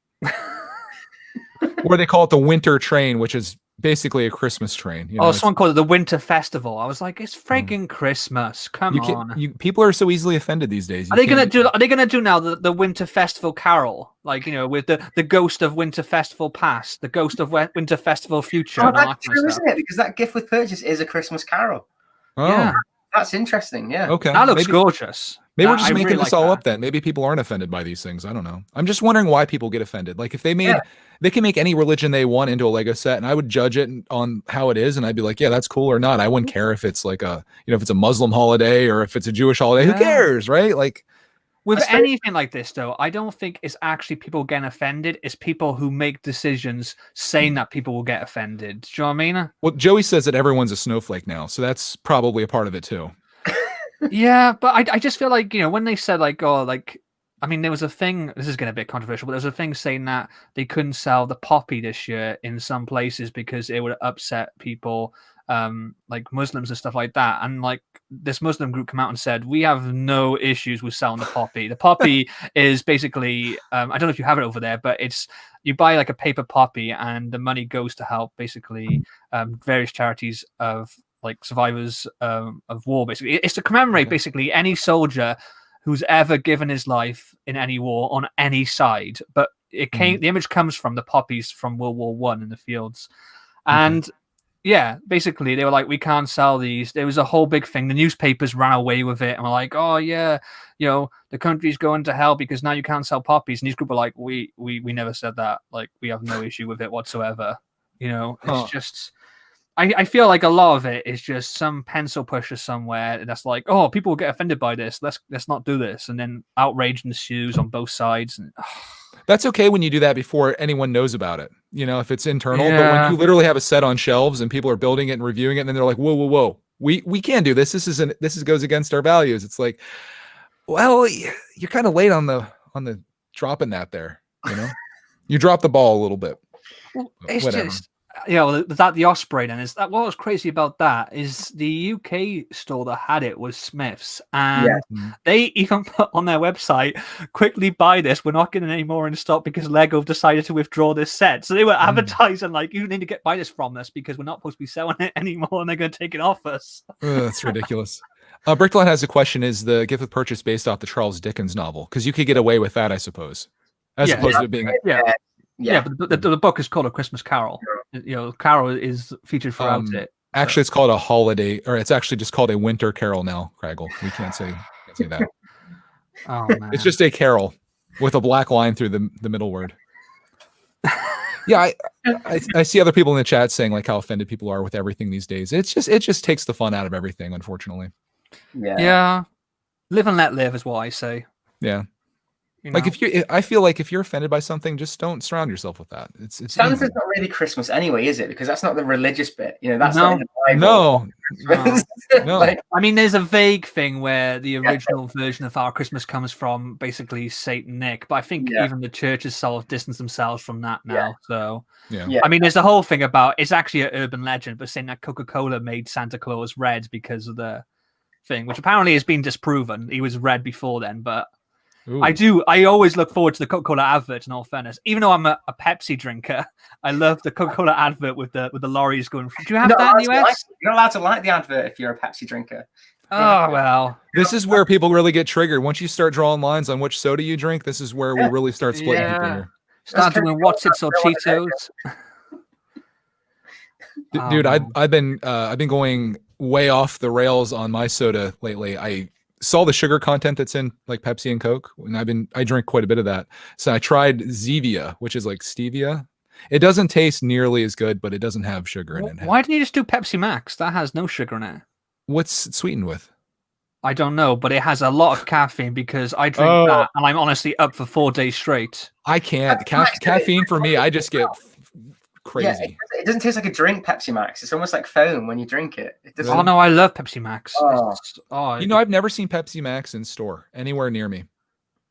Or they call it the winter train, which is basically a Christmas train. You know, Oh, it's- someone called it the Winter Festival. I was like, it's friggin' Christmas. Come you on. can't, people are so easily offended these days. Are You they gonna can't- do? Are they gonna do now the Winter Festival Carol, like you know, with the ghost of Winter Festival past, the ghost of Winter Festival future, Oh, and all that that's kind of true, stuff? isn't it? Because that gift with purchase is a Christmas carol. Oh, Yeah, That's interesting. Yeah. okay. that looks maybe, gorgeous. maybe we're That- just I making really this like all that. up then. Maybe people aren't offended by these things. I don't know. I'm just wondering why people get offended. Like if they made, Yeah. they can make any religion they want into a Lego set, and I would judge it on how it is, and I'd be like, yeah, that's cool or not. I wouldn't care if it's like a, you know, if it's a Muslim holiday or if it's a Jewish holiday. Yeah. Who cares, right? Like, With suppose- anything like this, though, I don't think it's actually people getting offended. It's people who make decisions saying that people will get offended. Do you know what I mean? well, Joey says that everyone's a snowflake now, so that's probably a part of it too. Yeah, but I just feel like, you know, when they said like, oh, like, I mean, there was a thing, this is getting a bit controversial, but there was a thing saying that they couldn't sell the poppy this year in some places because it would upset people, like Muslims and stuff like that. And like this Muslim group come out and said, we have no issues with selling the poppy. The poppy is basically, I don't know if you have it over there, but it's, you buy like a paper poppy and the money goes to help basically various charities of like survivors of war. Basically, it's to commemorate Okay. basically any soldier who's ever given his life in any war on any side. But it came, the image comes from the poppies from World War One in the fields, and yeah, basically they were like, we can't sell these. There was a whole big thing. The newspapers ran away with it and were like, oh yeah, you know, the country's going to hell because now you can't sell poppies. And these group were like, we never said that. Like, we have no issue with it whatsoever. You know, it's Huh. just. I feel like a lot of it is just some pencil pusher somewhere that's like, oh, people will get offended by this. Let's not do this, and then outrage ensues on both sides. And That's okay when you do that before anyone knows about it. If it's internal. But when Yeah. you literally have a set on shelves and people are building it and reviewing it, and then they're like, whoa, whoa, whoa, we can't do this. This goes against our values. It's like, well, you're kind of late on the dropping that there. You dropped the ball a little bit. Well, it's Whatever. just that the Osprey then is that what was crazy about that is the UK store that had it was Smiths, and they even put on their website, quickly buy this, we're not getting any more in stock because Lego decided to withdraw this set. So they were advertising like, you need to buy this from us because we're not supposed to be selling it anymore and they're going to take it off us. That's ridiculous. Brickland has a question: is the gift with purchase based off the Charles Dickens novel? Because you could get away with that, I suppose, as opposed to it being Yeah, but the book is called A Christmas Carol. Carol is featured throughout it. Actually, it's called a holiday, or it's actually just called a winter carol now, Craggle. We can't say that. Oh man, It's just a carol with a black line through the middle word. Yeah, I see other people in the chat saying like how offended people are with everything these days. It just takes the fun out of everything, unfortunately. Yeah. Live and let live is what I say. Yeah. Like I feel like if you're offended by something, just don't surround yourself with that. It's Santa's not really Christmas anyway, is it? Because that's not the religious bit. That's not in the Bible. No. I mean, there's a vague thing where the original version of Our Christmas comes from basically Saint Nick, but I think even the churches sort of distance themselves from that now. So I mean, there's the whole thing about it's actually an urban legend, but saying that Coca-Cola made Santa Claus red because of the thing, which apparently has been disproven. He was red before then, but. Ooh. I always look forward to the Coca-Cola advert, in all fairness. Even though I'm a Pepsi drinker, I love the Coca-Cola advert with the lorries going. Do you have that in the US? You're not allowed to like the advert if you're a Pepsi drinker. Oh, well. This is where people really get triggered. Once you start drawing lines on which soda you drink, this is where we really start splitting people here. Start doing what's it or Cheetos. Dude, I've been going way off the rails on my soda lately. I saw the sugar content that's in like Pepsi and Coke, and I drink quite a bit of that. So I tried Zevia, which is like stevia. It doesn't taste nearly as good, but it doesn't have sugar in it. Why didn't you just do Pepsi Max? That has no sugar in it. What's it sweetened with? I don't know, but it has a lot of caffeine because I drink that and I'm honestly up for 4 days straight. I can't. Caffeine for me, I just get crazy. Yeah, it doesn't taste like a drink, Pepsi Max. It's almost like foam when you drink it. Oh no, I love Pepsi Max. I've never seen Pepsi Max in store anywhere near me.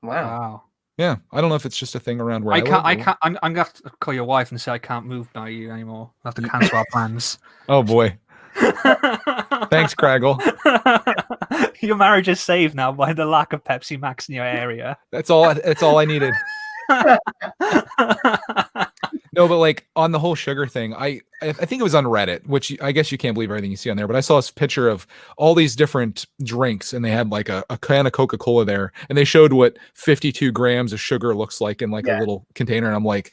Wow. Yeah, I don't know if it's just a thing around where I can't. live, I'm gonna have to call your wife and say I can't move by you anymore. I have to cancel our plans. Oh boy. Thanks, Craggle. Your marriage is saved now by the lack of Pepsi Max in your area. That's all I needed. No, but like on the whole sugar thing, I think it was on Reddit, which I guess you can't believe everything you see on there, but I saw this picture of all these different drinks and they had like a can of Coca-Cola there and they showed what 52 grams of sugar looks like in like a little container. And I'm like,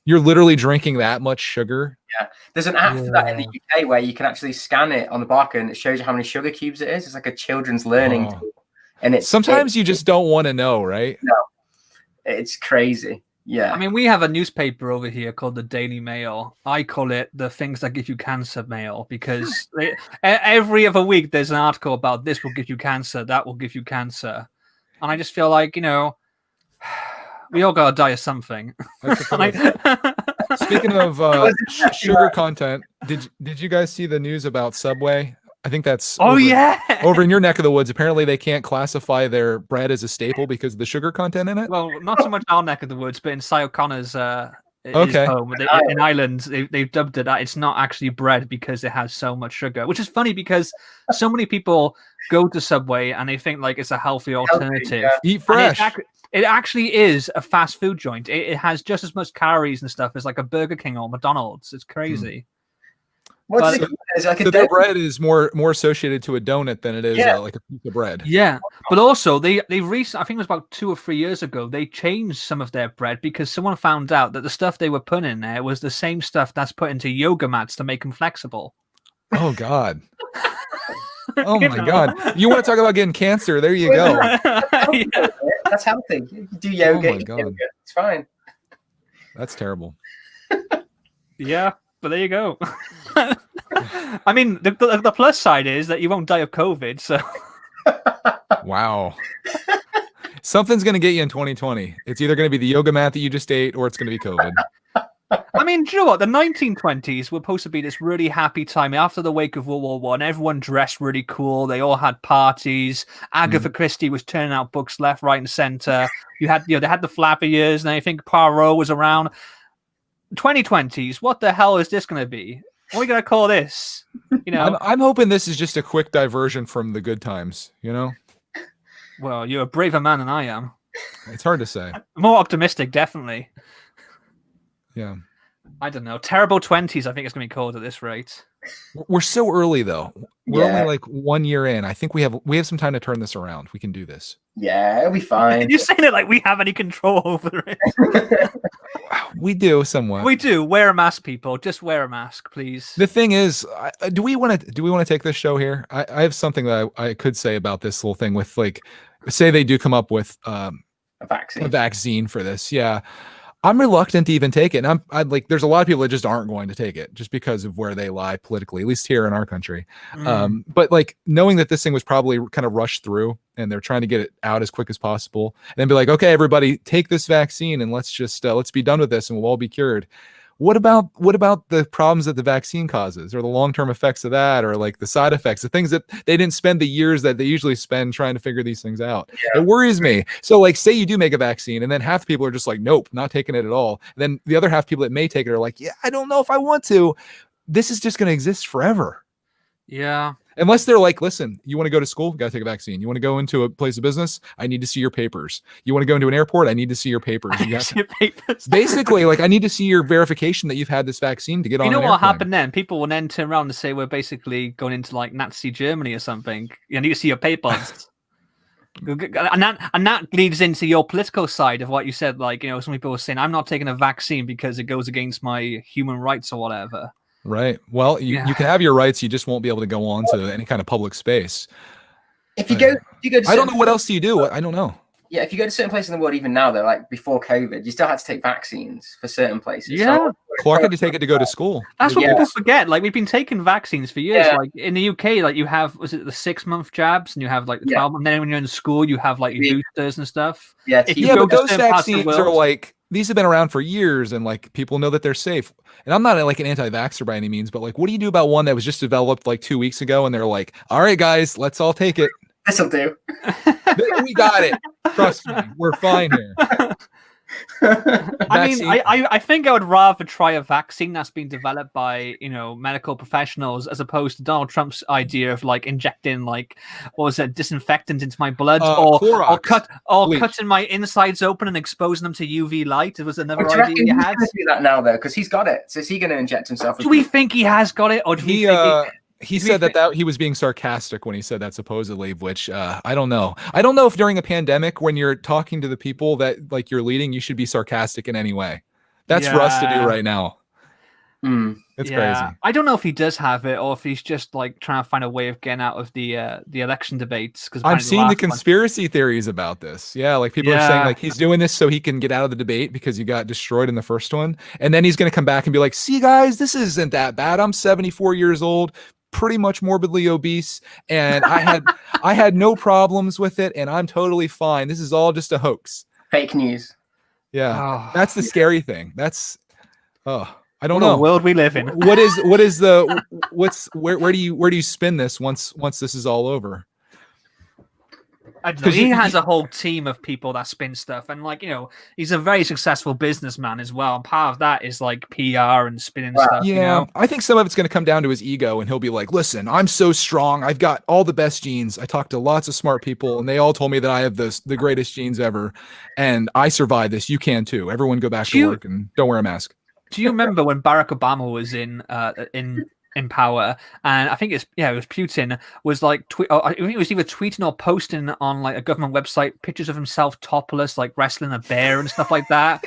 you're literally drinking that much sugar? Yeah. There's an app for that in the UK where you can actually scan it on the barcode and it shows you how many sugar cubes it is. It's like a children's learning tool. And sometimes you just don't want to know, right? No. It's crazy. Yeah. I mean, we have a newspaper over here called the Daily Mail. I call it the things that give you cancer mail because every other week there's an article about this will give you cancer, that will give you cancer. And I just feel like, we all got to die of something. Speaking of sugar content, did you guys see the news about Subway? I think that's over in your neck of the woods. Apparently, they can't classify their bread as a staple because of the sugar content in it. Well, not so much our neck of the woods, but in Si O'Connor's home in Ireland, they've dubbed it that it's not actually bread because it has so much sugar. Which is funny because so many people go to Subway and they think like it's a healthy alternative. Eat fresh. It actually is a fast food joint. It has just as much calories and stuff as like a Burger King or McDonald's. It's crazy. Their bread is more associated to a donut than it is like a piece of bread. Yeah, but also they recently, I think it was about 2 or 3 years ago, they changed some of their bread because someone found out that the stuff they were putting in there was the same stuff that's put into yoga mats to make them flexible. Oh God. Oh my God. You want to talk about getting cancer? There you go. That's healthy. You do yoga. Oh my God. Yoga. It's fine. That's terrible. Yeah. But there you go. I mean, the plus side is that you won't die of COVID. So Wow. Something's going to get you in 2020. It's either going to be the yoga mat that you just ate or it's going to be COVID. I mean, do you know what? The 1920s were supposed to be this really happy time after the wake of World War One. Everyone dressed really cool. They all had parties. Agatha Christie was turning out books left, right, and center. You had, they had the Flapper years, and I think Poirot was around. 2020s. What the hell is this going to be? What are we going to call this? I'm hoping this is just a quick diversion from the good times. Well, you're a braver man than I am. It's hard to say. More optimistic, definitely. Yeah. I don't know. Terrible 20s, I think it's going to be called at this rate. We're so early though. We're only like 1 year in. I think we have some time to turn this around. We can do this. Yeah, it'll be fine. You're saying it like we have any control over it. We do somewhat. We do. Wear a mask, people. Just wear a mask, please. The thing is, do we want to take this show here? I have something that I could say about this little thing with, like, say they do come up with a vaccine for this. Yeah. I'm reluctant to even take it. And I'd like, there's a lot of people that just aren't going to take it just because of where they lie politically, at least here in our country. But like knowing that this thing was probably kind of rushed through and they're trying to get it out as quick as possible and then be like, okay, everybody take this vaccine and let's just, let's be done with this and we'll all be cured. What about the problems that the vaccine causes or the long-term effects of that, or like the side effects, the things that they didn't spend the years that they usually spend trying to figure these things out? Yeah. It worries me. So like, say you do make a vaccine and then half the people are just like, nope, not taking it at all. And then the other half of people that may take it are like, yeah, I don't know if I want to. This is just going to exist forever. Yeah. Unless they're like, listen, you want to go to school? Got to take a vaccine. You want to go into a place of business? I need to see your papers. You want to go into an airport? I need to see your papers. Basically, like, I need to see your verification that you've had this vaccine to get on. You know what airplane. Happened then? People will then turn around and say we're basically going into like Nazi Germany or something. You need to see your papers. and that leads into your political side of what you said. Like, some people are saying, I'm not taking a vaccine because it goes against my human rights or whatever. Right. Well, you can have your rights. You just won't be able to go on to any kind of public space. If you go to I don't know what else do you do. I don't know. Yeah, if you go to certain places in the world, even now, they're like before COVID, you still had to take vaccines for certain places. Yeah. So, Clark had to take it to go to school. That's what people forget. Like, we've been taking vaccines for years. Yeah. Like in the UK, like you have, was it the 6-month jabs, and you have like the 12, and then when you're in school, you have like your boosters and stuff. Yeah, but those vaccines are like, these have been around for years and like people know that they're safe. And I'm not like an anti-vaxxer by any means, but like, what do you do about one that was just developed like 2 weeks ago? And they're like, all right, guys, let's all take it. This'll do. We got it. Trust me, we're fine here. I mean, I think I would rather try a vaccine that's been developed by medical professionals as opposed to Donald Trump's idea of like injecting like disinfectant into my blood or cutting my insides open and exposing them to UV light. It was another idea he had. He's do that now though because he's got it. So is he going to inject himself? Do we think he has got it, or do we think he said that he was being sarcastic when he said that, supposedly, which I don't know. I don't know if during a pandemic, when you're talking to the people that like you're leading, you should be sarcastic in any way. That's for us to do right now. It's crazy. I don't know if he does have it or if he's just like trying to find a way of getting out of the election debates. Because I'm seeing the conspiracy theories about this. Yeah, like people are saying like he's doing this so he can get out of the debate because you got destroyed in the first one, and then he's going to come back and be like, "See, guys, this isn't that bad. I'm 74 years old." Pretty much morbidly obese, and I had no problems with it, and I'm totally fine. This is all just a hoax. Fake news. Yeah, that's the scary thing. That's I don't know the world we live in. Where do you spin this once this is all over? I don't know. He has a whole team of people that spin stuff, and like he's a very successful businessman as well. And part of that is like PR and spinning stuff. Yeah, I think some of it's going to come down to his ego, and he'll be like, "Listen, I'm so strong. I've got all the best genes. I talked to lots of smart people, and they all told me that I have the greatest genes ever, and I survived this. You can too. Everyone, go back to work and don't wear a mask." Do you remember when Barack Obama was in power, and I think it was Putin was like I think it was either tweeting or posting on like a government website pictures of himself topless, like wrestling a bear and stuff like that.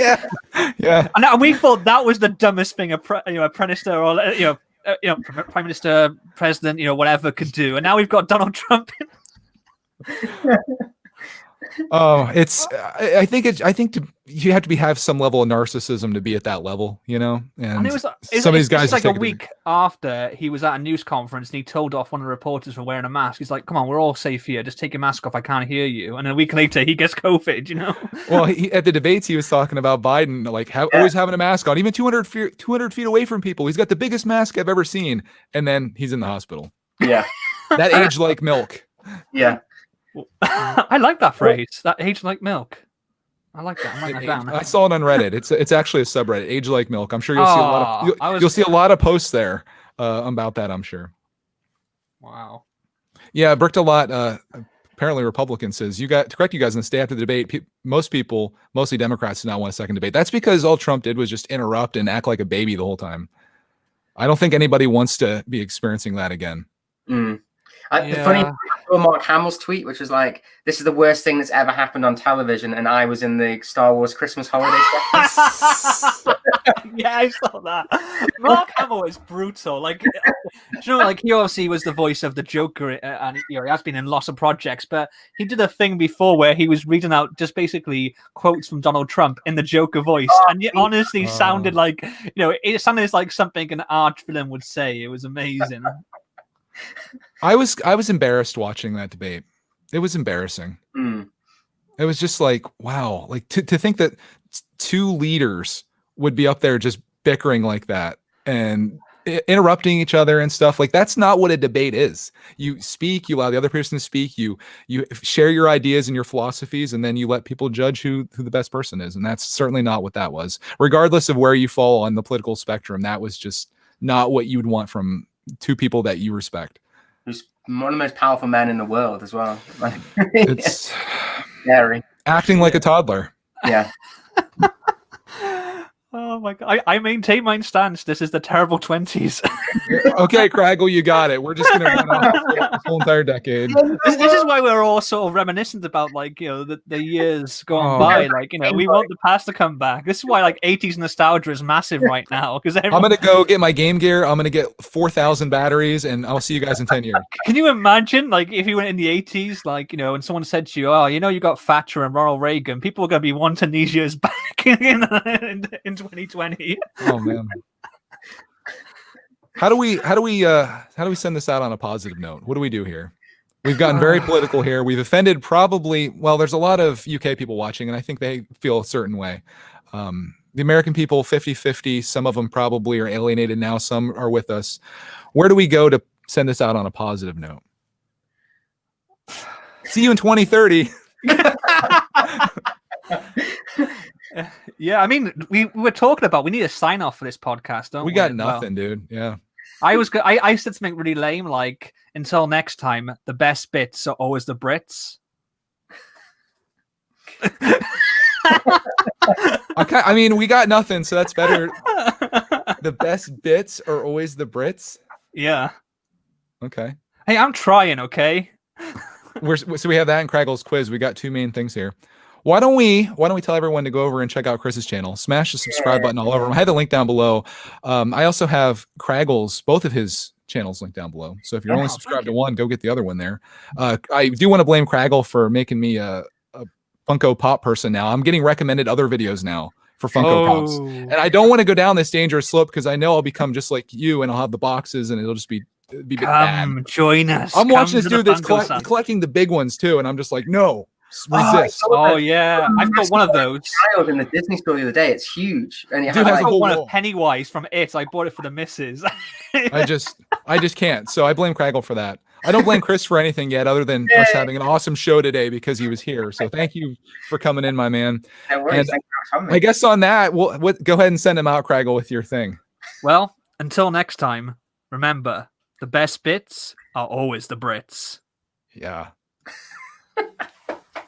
Yeah. And we thought that was the dumbest thing a prime minister or prime minister, president, whatever could do. And now we've got Donald Trump. Oh, I think you have to have some level of narcissism to be at that level, you know. And it was some of these guys it's like just a take week after he was at a news conference and he told off one of the reporters for wearing a mask. He's like, "Come on, we're all safe here. Just take your mask off. I can't hear you." And a week later, he gets COVID. You know. Well, at the debates, he was talking about Biden, like always having a mask on, even 200 feet away from people. He's got the biggest mask I've ever seen, and then he's in the hospital. Yeah, That aged like milk. yeah. I like that phrase. That aged like milk. I like that. I'm writing that down. I saw it on Reddit. It's actually a subreddit, age like milk. I'm sure you'll see a lot of you'll see a lot of posts there about that. I'm sure. Wow. Yeah, Bricked a lot. Apparently, Republican says to correct you guys in the stay after the debate. Most people, mostly Democrats, do not want a second debate. That's because all Trump did was just interrupt and act like a baby the whole time. I don't think anybody wants to be experiencing that again. The funny Mark Hamill's tweet, which was like, "This is the worst thing that's ever happened on television," and I was in the Star Wars Christmas holiday section. Yeah, I saw that. Mark Hamill is brutal. Like, like he obviously was the voice of the Joker, and he has been in lots of projects. But he did a thing before where he was reading out just basically quotes from Donald Trump in the Joker voice, and it honestly sounded like it sounded like something an arch villain would say. It was amazing. I was embarrassed watching that debate. It was embarrassing. It was just like, wow, like to think that two leaders would be up there just bickering like that and interrupting each other and stuff. Like, that's not what a debate is. You speak, you allow the other person to speak, you share your ideas and your philosophies, and then you let people judge who the best person is. And that's certainly not what that was. Regardless of where you fall on the political spectrum, that was just not what you'd want from two people that you respect. Who's one of the most powerful men in the world as well. It's scary. Acting like a toddler. Yeah. Oh my god! I maintain my stance. This is the terrible 20s. Okay, Craggle, you got it. We're just gonna run off the whole entire decade. This is why we're all sort of reminiscent about the years going by. Like, we want the past to come back. This is why 80s nostalgia is massive right now. Because I'm gonna go get my game gear. I'm gonna get 4,000 batteries, and I'll see you guys in 10 years. Can you imagine, if you went in the 80s, and someone said to you, "Oh, you got Thatcher and Ronald Reagan," people are gonna be wanting these years back in 2020. Oh man. How do we send this out on a positive note? What do we do here? We've gotten very political here. We've offended there's a lot of UK people watching, and I think they feel a certain way. The American people, 50-50. Some of them probably are alienated now. Some are with us. Where do we go to send this out on a positive note? See you in 2030. Yeah, I mean, we were talking about we need a sign off for this podcast, don't we? We got nothing, dude. Yeah. I said something really lame, like, until next time, the best bits are always the Brits. I mean, we got nothing, so that's better. The best bits are always the Brits. Yeah. Okay. Hey, I'm trying. Okay. So we have that in Craggle's quiz. We got two main things here. Why don't we tell everyone to go over and check out Chris's channel? Smash the subscribe button all over him. I have the link down below. I also have Craggle's, both of his channels linked down below. So if you're only subscribed to one, go get the other one there. I do want to blame Craggle for making me a Funko Pop person now. I'm getting recommended other videos now for Funko Pops. And I don't want to go down this dangerous slope because I know I'll become just like you and I'll have the boxes and it'll just be Come join us. I'm watching this dude that's collecting the big ones too, and I'm just like, no, resist. Oh yeah, I've got one of those. Child in the Disney store the other day. It's huge, and Dude, I've got one of Pennywise from It. I bought it for the missus. I just can't. So I blame Craggle for that. I don't blame Chris for anything yet, other than us having an awesome show today because he was here. So thank you for coming in, my man. No worries. Thank you for coming. I guess on that, go ahead and send him out, Craggle, with your thing. Well, until next time, remember, the best bits are always the Brits. Yeah.